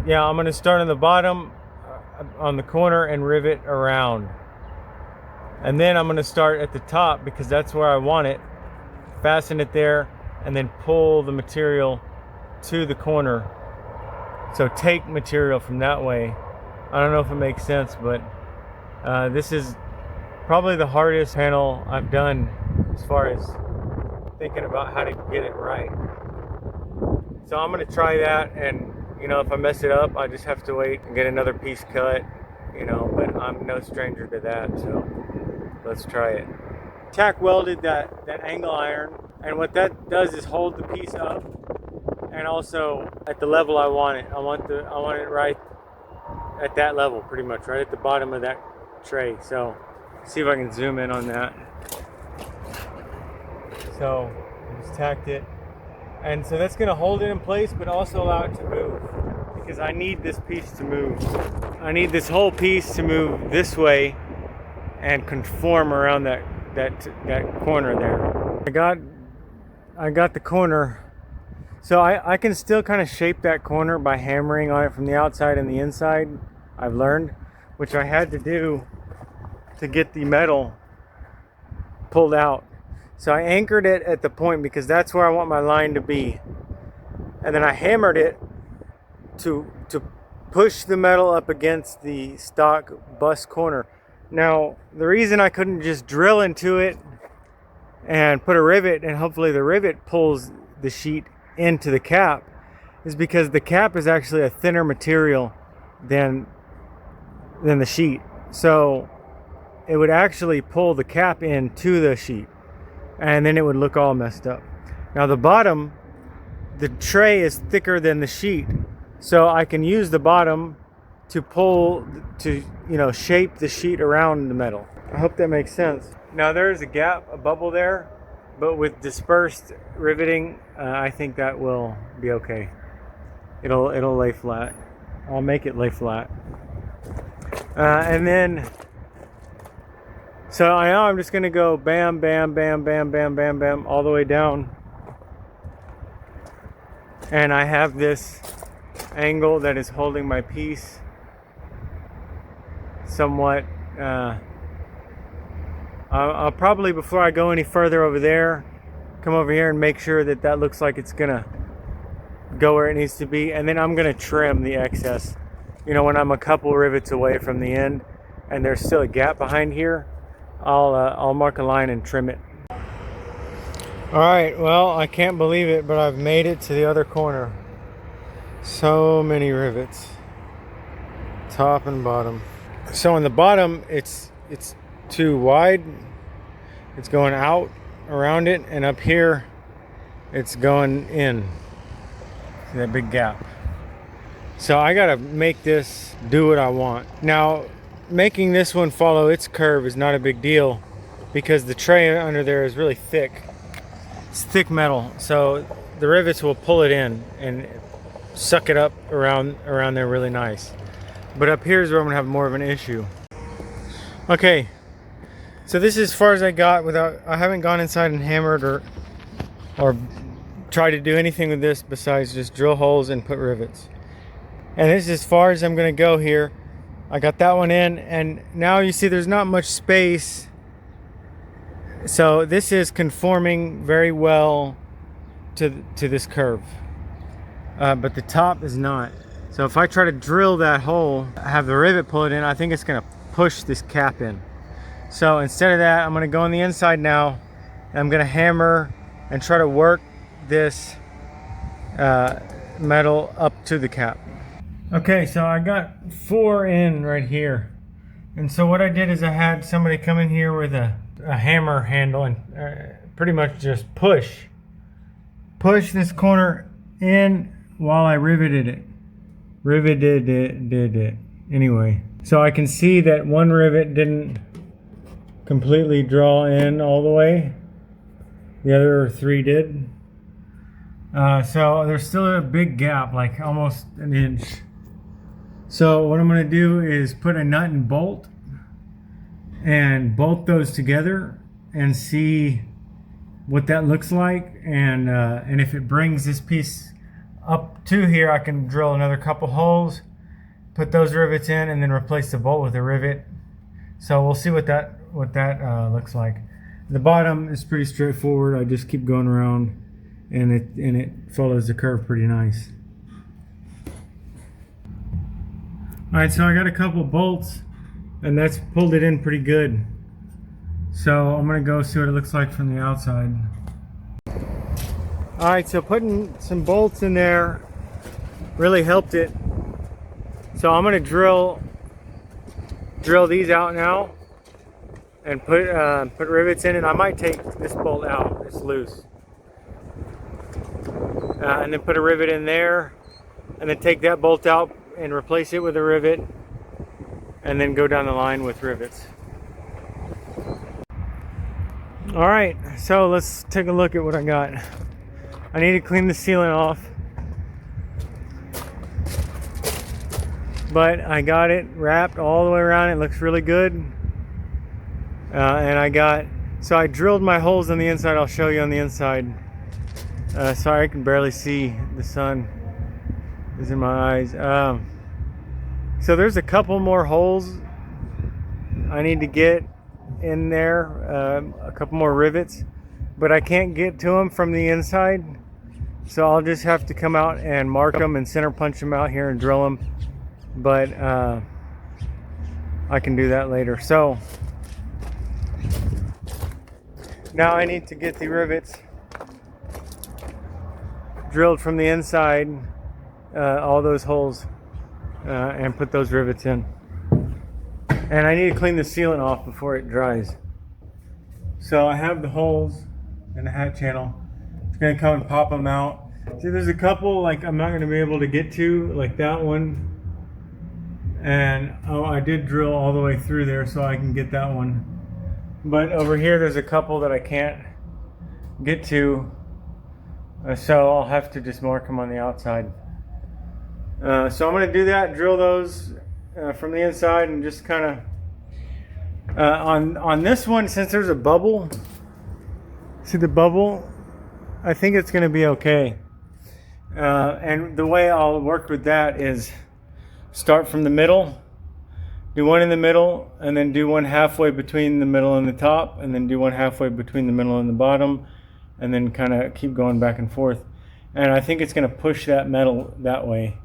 yeah, I'm going to start on the bottom on the corner and rivet around. And then I'm going to start at the top because that's where I want it. Fasten it there and then pull the material to the corner. So take material from that way. I don't know if it makes sense, but this is probably the hardest panel I've done as far as thinking about how to get it right. So I'm going to try that, and you know, if I mess it up, I just have to wait and get another piece cut, you know, but I'm no stranger to that, so let's try it. Tack welded that angle iron, and what that does is hold the piece up and also at the level I want it. I want it right at that level, pretty much right at the bottom of that tray. So see if I can zoom in on that. So I just tacked it, and so that's going to hold it in place but also allow it to move, because I need this piece to move. I need this whole piece to move this way and conform around that corner there. I got the corner. So I can still kind of shape that corner by hammering on it from the outside and the inside, I've learned, which I had to do to get the metal pulled out. So I anchored it at the point because that's where I want my line to be. And then I hammered it to push the metal up against the stock bus corner. Now, the reason I couldn't just drill into it and put a rivet and hopefully the rivet pulls the sheet into the cap is because the cap is actually a thinner material than the sheet. So it would actually pull the cap into the sheet and then it would look all messed up. Now the bottom, the tray is thicker than the sheet, so I can use the bottom to pull, to, you know, shape the sheet around the metal. I hope that makes sense. Now there's a gap, a bubble there, but with dispersed riveting, I think that will be okay. It'll lay flat. I'll make it lay flat. And then, so I know I'm just gonna go bam, bam, bam, bam, bam, bam, bam, all the way down. And I have this angle that is holding my piece somewhat. I'll probably, before I go any further over there, come over here and make sure that that looks like it's gonna go where it needs to be, and then I'm gonna trim the excess. You know, when I'm a couple rivets away from the end and there's still a gap behind here, I'll mark a line and trim it. All right, well, I can't believe it, but I've made it to the other corner. So many rivets, top and bottom. So on the bottom, it's too wide. It's going out around it, and up here, it's going in. See that big gap. So I gotta make this do what I want. Now, making this one follow its curve is not a big deal because the tray under there is really thick. It's thick metal, so the rivets will pull it in and suck it up around there really nice. But up here is where I'm gonna have more of an issue. Okay, so this is as far as I got without, I haven't gone inside and hammered or tried to do anything with this besides just drill holes and put rivets. And this is as far as I'm gonna go here. I got that one in, and now you see there's not much space. So this is conforming very well to this curve, but the top is not. So if I try to drill that hole, have the rivet pull it in, I think it's gonna push this cap in. So instead of that, I'm gonna go on the inside now, and I'm gonna hammer and try to work this metal up to the cap. Okay, so I got 4 in right here. And so what I did is I had somebody come in here with a hammer handle and pretty much just push this corner in while I riveted it. Riveted it, did it. Anyway, so I can see that one rivet didn't completely draw in all the way. The other three did. So there's still a big gap, like almost an inch. So what I'm going to do is put a nut and bolt and bolt those together and see what that looks like. And if it brings this piece up to here, I can drill another couple holes, put those rivets in, and then replace the bolt with a rivet. So we'll see what that looks like. The bottom is pretty straightforward. I just keep going around, and it follows the curve pretty nice. All right, so I got a couple bolts, and that's pulled it in pretty good. So I'm gonna go see what it looks like from the outside. All right, so putting some bolts in there really helped it. So I'm gonna drill these out now and put rivets in, and I might take this bolt out. It's loose, and then put a rivet in there, and then take that bolt out and replace it with a rivet, and then go down the line with rivets. All right, so let's take a look at what I got. I need to clean the sealant off, but I got it wrapped all the way around. It looks really good. And I drilled my holes on the inside. I'll show you on the inside. Sorry, I can barely see. The sun is in my eyes. So there's a couple more holes I need to get in there, a couple more rivets, but I can't get to them from the inside, so I'll just have to come out and mark them and center punch them out here and drill them, but I can do that later. So now I need to get the rivets drilled from the inside, all those holes, and put those rivets in. And I need to clean the sealant off before it dries. So I have the holes in the hat channel. It's gonna come and pop them out. See, there's a couple like I'm not gonna be able to get to, like that one. And I did drill all the way through there so I can get that one. But over here, there's a couple that I can't get to. So I'll have to just mark them on the outside. So I'm gonna do that, drill those from the inside, and just kind of on this one, since there's a bubble, see the bubble, I think it's going to be okay. And the way I'll work with that is start from the middle, do one in the middle, and then do one halfway between the middle and the top, and then do one halfway between the middle and the bottom, and then kind of keep going back and forth. And I think it's going to push that metal that way,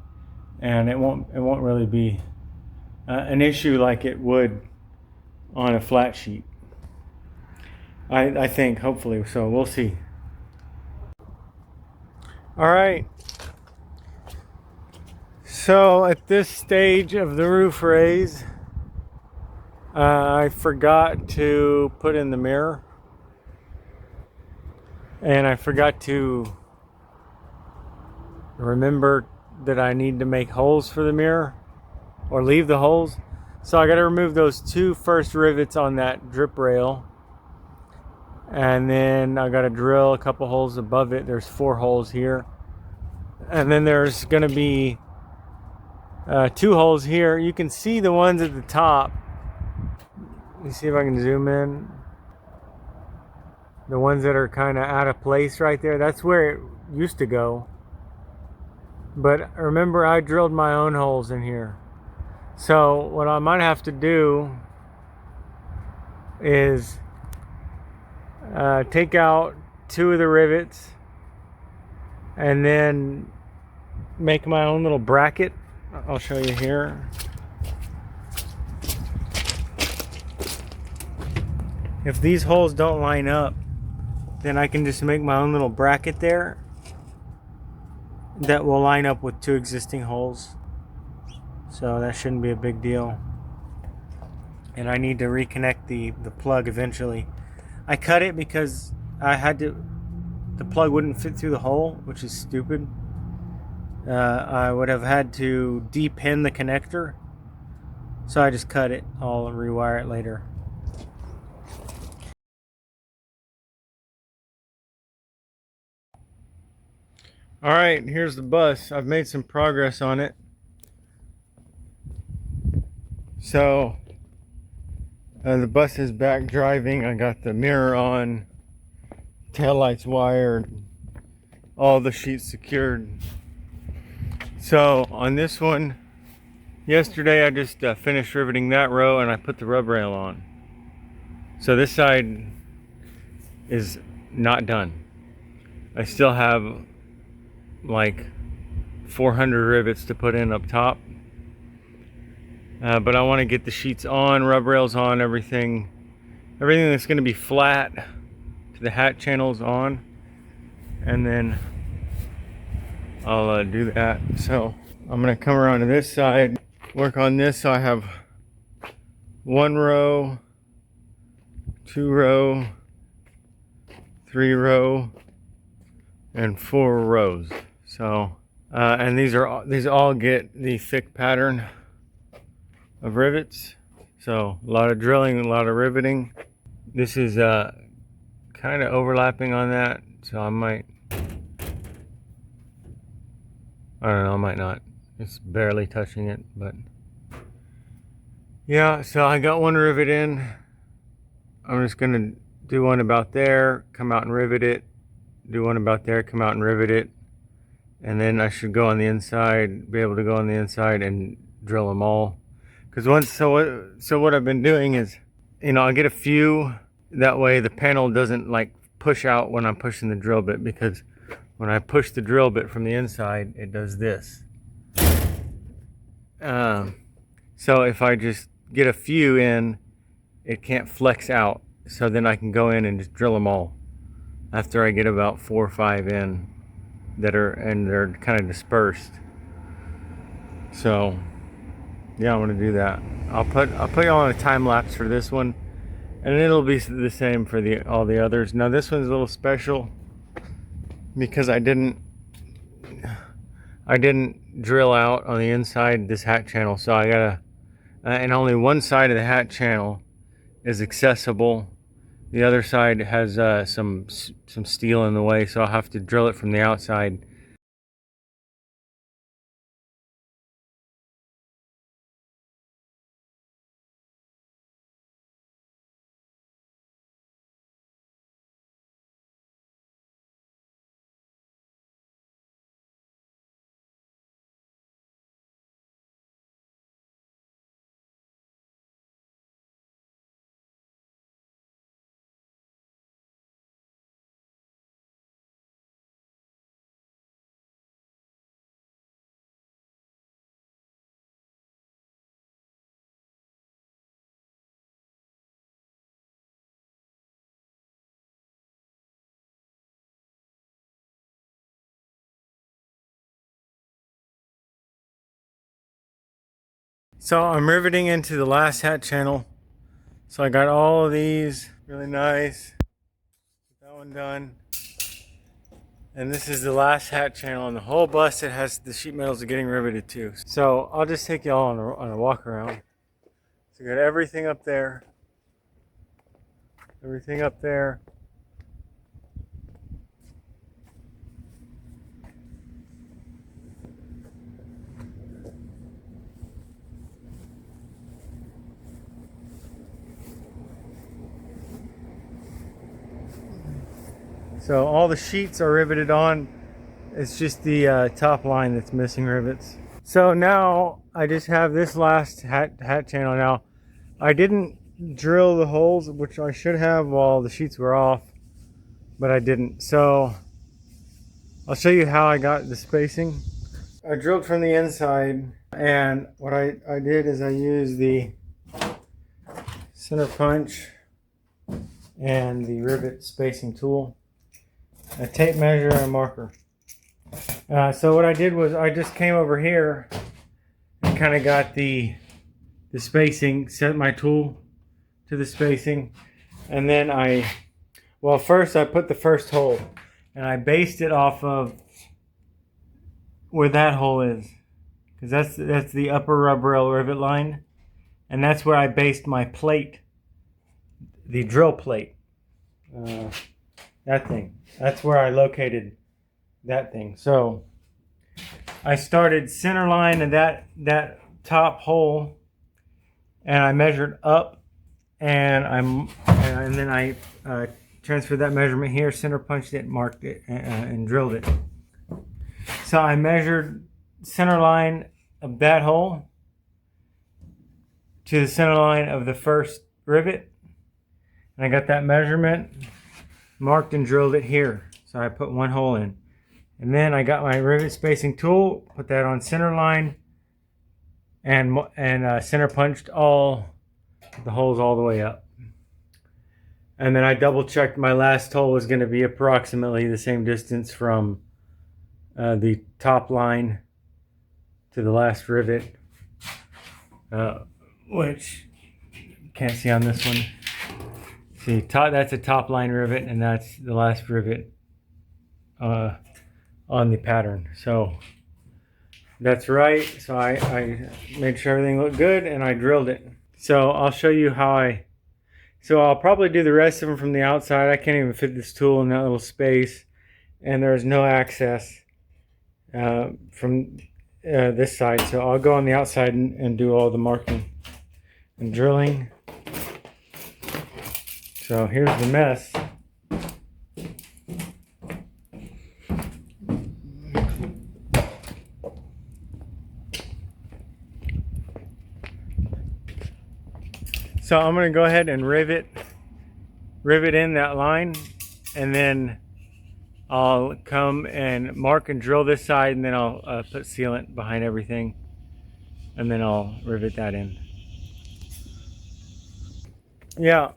and it won't really be an issue like it would on a flat sheet. I think, hopefully, so we'll see. All right. So at this stage of the roof raise, I forgot to put in the mirror, and I forgot to remember that I need to make holes for the mirror, or leave the holes. So I got to remove those two first rivets on that drip rail, and then I got to drill a couple holes above it. There's 4 holes here, and then there's going to be 2 holes here. You can see the ones at the top. Let me see if I can zoom in. The ones that are kind of out of place right there, that's where it used to go. But remember, I drilled my own holes in here. So what I might have to do is take out 2 of the rivets and then make my own little bracket. I'll show you here. If these holes don't line up, then I can just make my own little bracket there that will line up with 2 existing holes. So that shouldn't be a big deal. And I need to reconnect the plug eventually. I cut it because the plug wouldn't fit through the hole, which is stupid. I would have had to depin the connector, so I just cut it. I'll rewire it later. All right, here's the bus. I've made some progress on it. So the bus is back driving. I got the mirror on, taillights wired, all the sheets secured. So on this one, yesterday I just finished riveting that row and I put the rub rail on. So this side is not done. I still have like 400 rivets to put in up top. But I want to get the sheets on, rub rails on, everything that's going to be flat to the hat channels on, and then I'll do that. So I'm going to come around to this side, work on this. So I have 1 row, 2 row, 3 row, and 4 rows. So and these all get the thick pattern of rivets. So a lot of drilling, a lot of riveting. This is kind of overlapping on that, so I don't know, I might not. It's barely touching it, but yeah. So I got 1 rivet in. I'm just gonna do one about there, come out and rivet it, do one about there, come out and rivet it, and then I should go on the inside, be able to go on the inside and drill them all. Because so what I've been doing is, I'll get a few, that way the panel doesn't like push out when I'm pushing the drill bit, because when I push the drill bit from the inside, it does this. So if I just get a few in, it can't flex out. So then I can go in and just drill them all after I get about 4 or 5 in they're kind of dispersed. So yeah, I'm gonna do that. I'll put you on a time lapse for this one, and it'll be the same for all the others. Now this one's a little special because I didn't drill out on the inside this hat channel, so I gotta and only one side of the hat channel is accessible. The other side has some steel in the way, so I'll have to drill it from the outside. So I'm riveting into the last hat channel. So I got all of these really nice. Get that one done. And this is the last hat channel on the whole bus. It has the sheet metals are getting riveted too. So I'll just take y'all on a walk around. So I got everything up there. Everything up there. So all the sheets are riveted on. It's just the top line that's missing rivets. So now I just have this last hat channel. Now I didn't drill the holes, which I should have while the sheets were off, but I didn't. So I'll show you how I got the spacing. I drilled from the inside, and what I did is I used the center punch and the rivet spacing tool, a tape measure and a marker. So what I did was I just came over here and kind of got the spacing, set my tool to the spacing, and then first I put the first hole and I based it off of where that hole is, because that's the upper rub rail rivet line, and that's where I based my plate, the drill plate. That thing. That's where I located that thing. So I started center line of that top hole, and I measured up, and then I transferred that measurement here, center punched it, marked it, and drilled it. So I measured center line of that hole to the center line of the first rivet, and I got that measurement, marked and drilled it here. So I put one hole in, and then I got my rivet spacing tool, put that on center line, and center punched all the holes all the way up. And then I double checked my last hole was going to be approximately the same distance from the top line to the last rivet, which you can't see on this one. See, that's a top line rivet, and that's the last rivet on the pattern. So that's right. So I made sure everything looked good, and I drilled it. So I'll show you how so I'll probably do the rest of them from the outside. I can't even fit this tool in that little space, and there's no access from this side. So I'll go on the outside and do all the marking and drilling. So here's the mess. So I'm going to go ahead and rivet in that line, and then I'll come and mark and drill this side, and then I'll put sealant behind everything, and then I'll rivet that in. Yeah.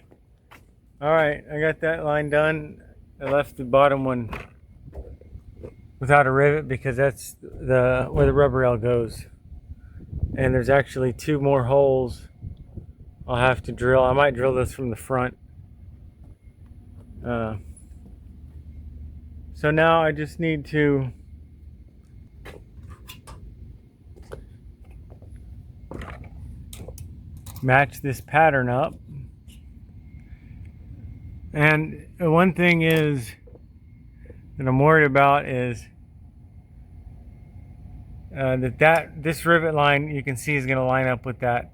All right, I got that line done. I left the bottom one without a rivet because that's where the rubber rail goes. And there's actually two more holes I'll have to drill. I might drill this from the front. So now I just need to match this pattern up. And one thing is that I'm worried about is this rivet line you can see is going to line up with that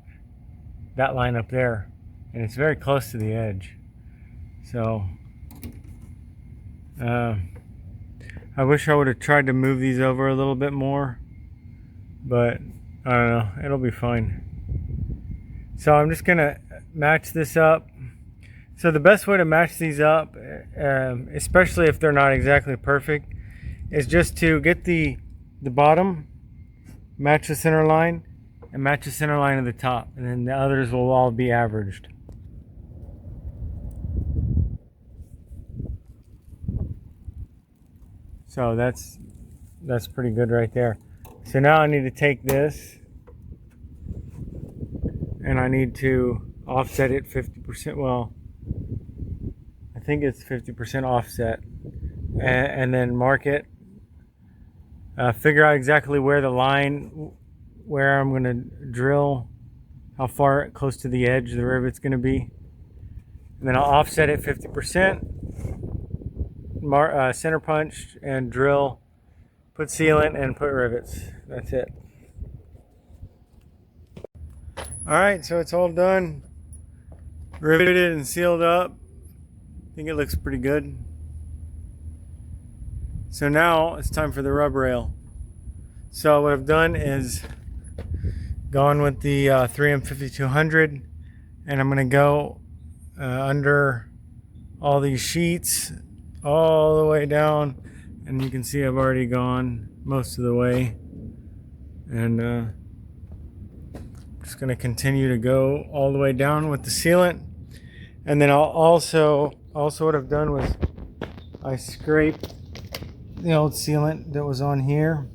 line up there, and it's very close to the edge. So I wish I would have tried to move these over a little bit more, but I don't know, it'll be fine. So I'm just gonna match this up. So the best way to match these up, especially if they're not exactly perfect, is just to get the bottom, match the center line, and match the center line of the top, and then the others will all be averaged. So that's pretty good right there. So now I need to take this, and I need to offset it 50%. Well, I think it's 50% offset, and then mark it. Figure out exactly where the line, where I'm going to drill, how far close to the edge the rivet's going to be, and then I'll offset it 50%, center punch and drill, put sealant, and put rivets. That's it. Alright, so it's all done, riveted and sealed up. I think it looks pretty good. So now it's time for the rub rail. So what I've done is gone with the 3M 5200, and I'm going to go under all these sheets all the way down, and you can see I've already gone most of the way, and just going to continue to go all the way down with the sealant. And then I'll also what I've done was I scraped the old sealant that was on here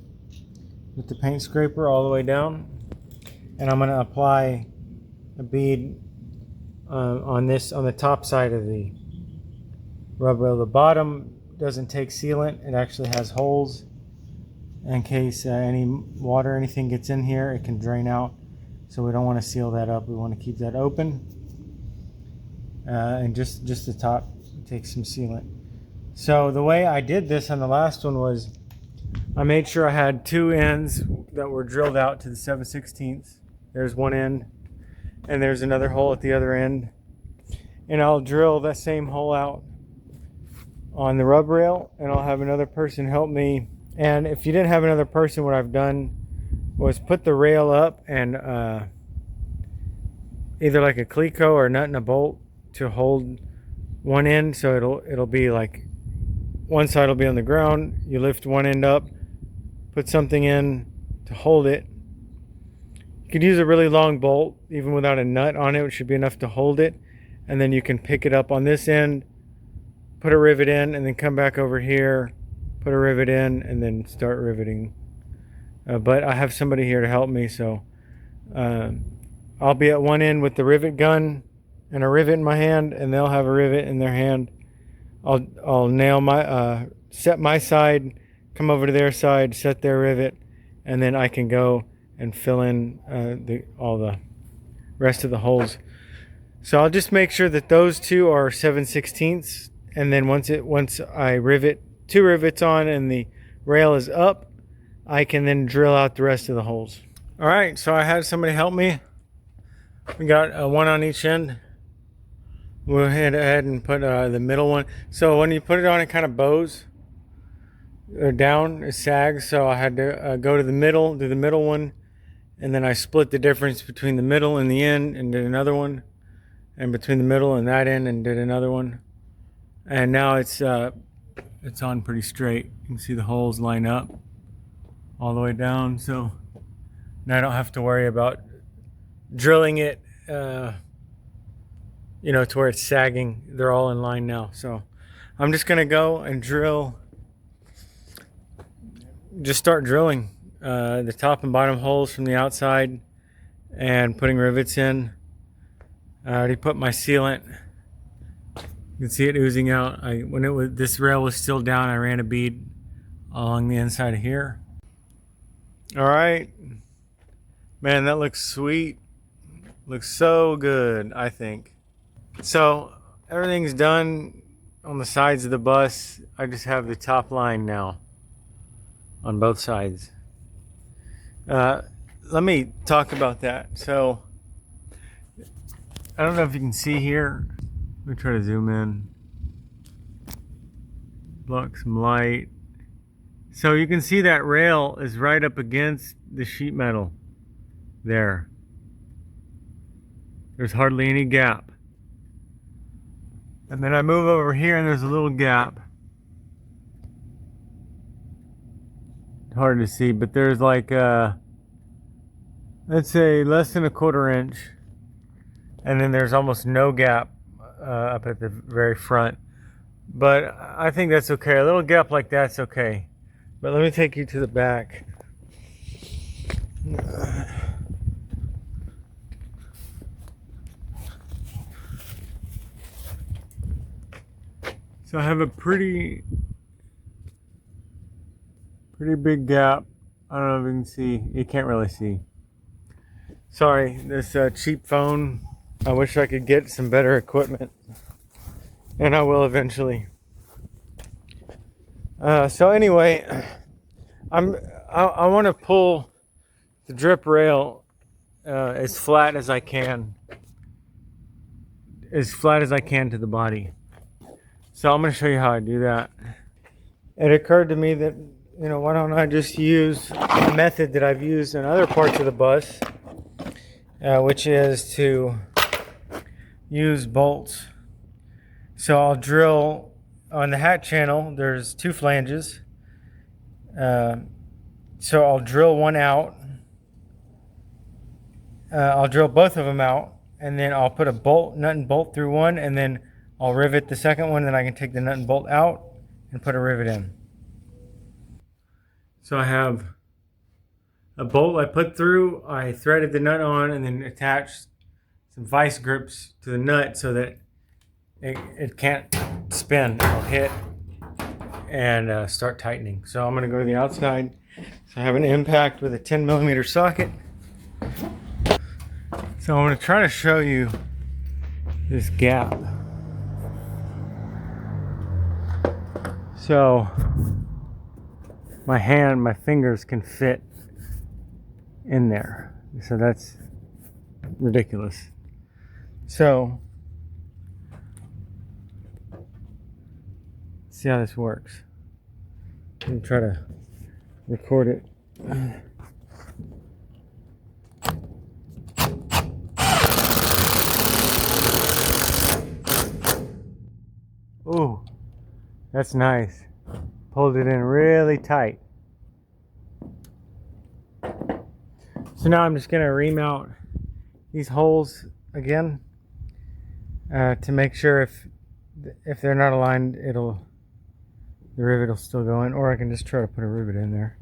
with the paint scraper all the way down, and I'm going to apply a bead on the top side of the rub rail. The bottom doesn't take sealant, it actually has holes, in case any water or anything gets in here, it can drain out. So we don't want to seal that up. We want to keep that open. And just the top, take some sealant. So the way I did this on the last one was I made sure I had two ends that were drilled out to the 7/16. There's one end, and there's another hole at the other end. And I'll drill that same hole out on the rub rail, and I'll have another person help me. And if you didn't have another person, what I've done was put the rail up and either like a cleco or a nut and a bolt to hold one end, so it'll be like one side will be on the ground. You lift one end up, put something in to hold it. You could use a really long bolt even without a nut on it. It should be enough to hold it, and then you can pick it up on this end, put a rivet in, and then come back over here, put a rivet in, and then start riveting. But I have somebody here to help me, so I'll be at one end with the rivet gun and a rivet in my hand, and they'll have a rivet in their hand. I'll nail my set my side, come over to their side, set their rivet, and then I can go and fill in all the rest of the holes. So I'll just make sure that those two are 7/16, and then once I rivet two rivets on and the rail is up, I can then drill out the rest of the holes. All right, so I had somebody help me. We got one on each end. We'll head ahead and put the middle one. So when you put it on, it kind of bows or down, it sags. So I had to go to the middle, do the middle one, and then I split the difference between the middle and the end and did another one, and between the middle and that end and did another one. And now it's on pretty straight. You can see the holes line up all the way down. So now I don't have to worry about drilling it to where it's sagging. They're all in line now. So I'm just gonna go and start drilling the top and bottom holes from the outside and putting rivets in. I already put my sealant. You can see it oozing out. When this rail was still down, I ran a bead along the inside of here. All right, man, that looks sweet. Looks so good, I think. So everything's done on the sides of the bus. I just have the top line now on both sides. Let me talk about that. So I don't know if you can see here. Let me try to zoom in. Block some light. So you can see that rail is right up against the sheet metal there. There's hardly any gap. And then I move over here and there's a little gap. Hard to see, but there's like let's say less than a 1/4 inch. And then there's almost no gap up at the very front. But I think that's okay. A little gap like that's okay. But let me take you to the back. So I have a pretty big gap. I don't know if you can see. You can't really see. Sorry, this cheap phone. I wish I could get some better equipment, and I will eventually. So anyway, I want to pull the drip rail as flat as I can to the body. So I'm going to show you how I do that. It occurred to me that, why don't I just use a method that I've used in other parts of the bus, which is to use bolts. So I'll drill on the hat channel. There's 2 flanges. So I'll drill one out. I'll drill both of them out, and then I'll put a nut and bolt through one, and then I'll rivet the second one, then I can take the nut and bolt out and put a rivet in. So I have a bolt I put through, I threaded the nut on, and then attached some vice grips to the nut so that it can't spin. It'll hit and start tightening. So I'm going to go to the outside. So I have an impact with a 10mm socket. So I'm going to try to show you this gap. So my fingers can fit in there. So that's ridiculous. So see how this works. Let me try to record it. Ooh, that's nice. Pulled it in really tight. So now I'm just going to remount these holes again to make sure if they're not aligned, the rivet will still go in, or I can just try to put a rivet in there.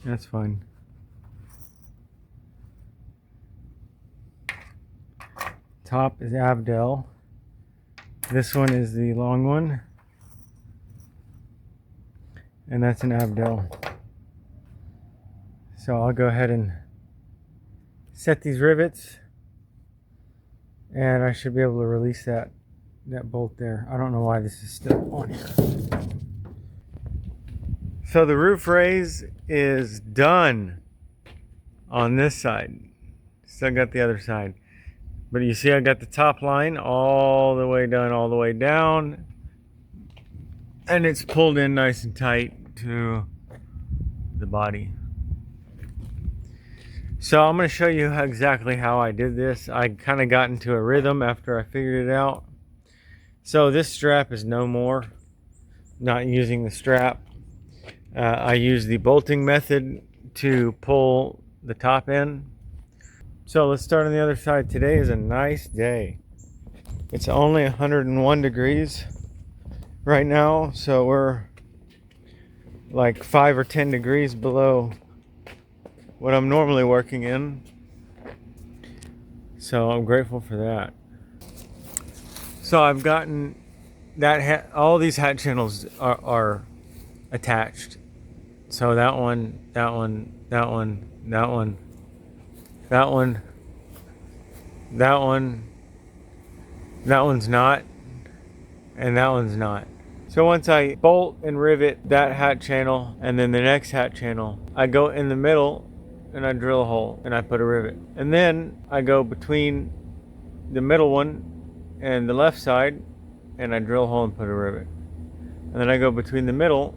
That's fine. Top is Abdel. This one is the long one, and that's an Abdel. So I'll go ahead and set these rivets, and I should be able to release that bolt there. I don't know why this is still on here. So the roof raise is done on this side. Still got the other side. But you see I got the top line all the way done, all the way down. And it's pulled in nice and tight to the body. So I'm going to show you exactly how I did this. I kind of got into a rhythm after I figured it out. So this strap is no more. Not using the strap. I use the bolting method to pull the top in. So let's start on the other side. Today is a nice day. It's only 101 degrees right now, so we're like 5 or 10 degrees below what I'm normally working in. So I'm grateful for that. So I've gotten that all these hat channels are attached. So that one, that one, that one, that one, that one, that one, that one's not, and that one's not. So once I bolt and rivet that hat channel and then the next hat channel, I go in the middle and I drill a hole and I put a rivet. And then I go between the middle one and the left side and I drill a hole and put a rivet. And then I go between the middle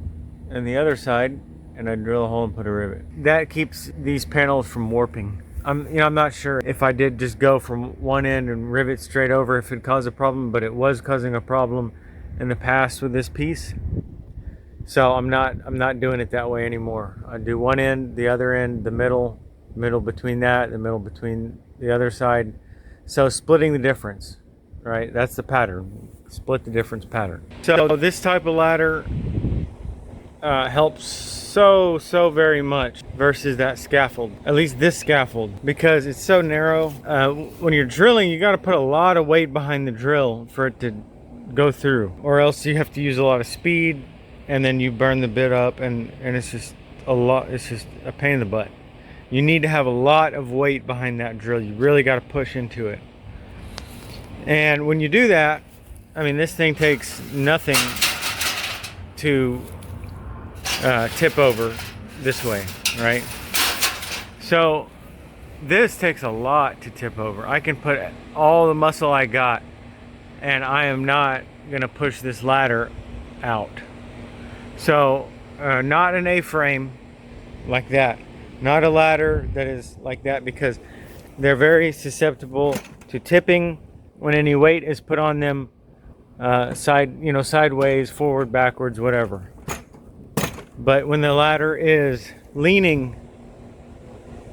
and the other side and I drill a hole and put a rivet. That keeps these panels from warping. I'm not sure if I did just go from one end and rivet straight over if it caused a problem, but it was causing a problem in the past with this piece. So I'm not doing it that way anymore. I do one end, the other end, the middle between that, the middle between the other side. So splitting the difference, right? That's the pattern. Split the difference pattern. So this type of ladder helps so very much versus that scaffold, at least this scaffold, because it's so narrow. When you're drilling, you got to put a lot of weight behind the drill for it to go through, or else you have to use a lot of speed and then you burn the bit up, and it's just a pain in the butt. You need to have a lot of weight behind that drill. You really got to push into it, and when you do that, I mean, this thing takes nothing to tip over this way, right? So this takes a lot to tip over. I can put all the muscle I got and I am not gonna push this ladder out. So not an A-frame like that, not a ladder that is like that, because they're very susceptible to tipping when any weight is put on them, sideways, forward, backwards, whatever. But when the ladder is leaning,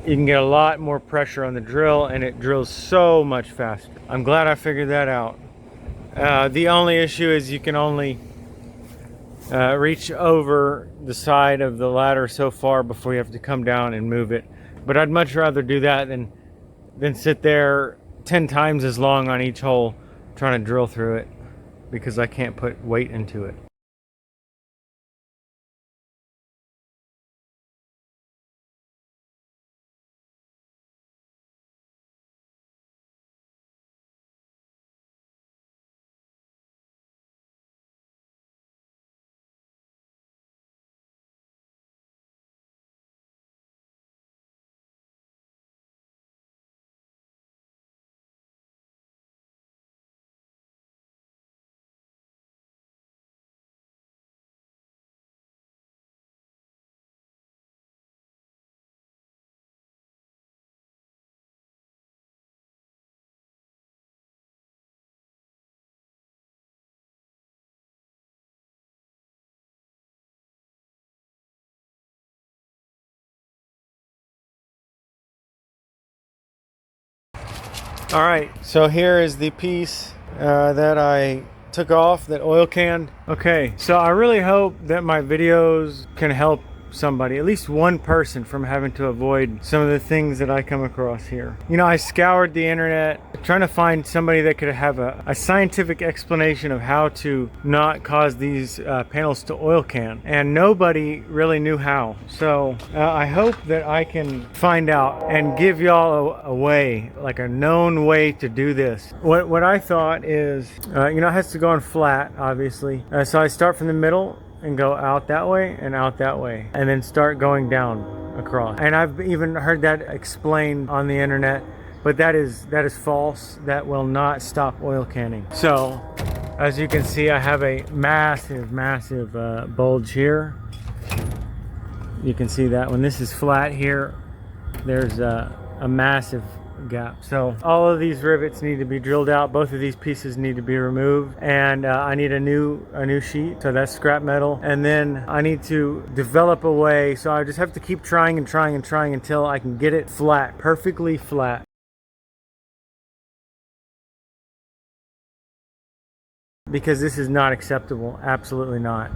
you can get a lot more pressure on the drill and it drills so much faster. I'm glad I figured that out. The only issue is you can only reach over the side of the ladder so far before you have to come down and move it. But I'd much rather do that than sit there 10 times as long on each hole trying to drill through it, because I can't put weight into it. All right, so here is the piece that I took off, that oil can. Okay, so I really hope that my videos can help somebody, at least one person, from having to avoid some of the things that I come across here. You know, I scoured the internet trying to find somebody that could have a scientific explanation of how to not cause these panels to oil can, and nobody really knew how. So I hope that I can find out and give y'all a way, like a known way to do this. What I thought is, you know, it has to go on flat, obviously. So I start from the middle and go out that way and out that way, and then start going down across. And I've even heard that explained on the internet, but that is false. That will not stop oil canning. So as you can see, I have a massive bulge here. You can see that when this is flat here, there's a massive gap. So all of these rivets need to be drilled out. Both of these pieces need to be removed, and I need a new sheet, so that's scrap metal. And then I need to develop a way, so I just have to keep trying until I can get it flat, perfectly flat. Because this is not acceptable, absolutely not.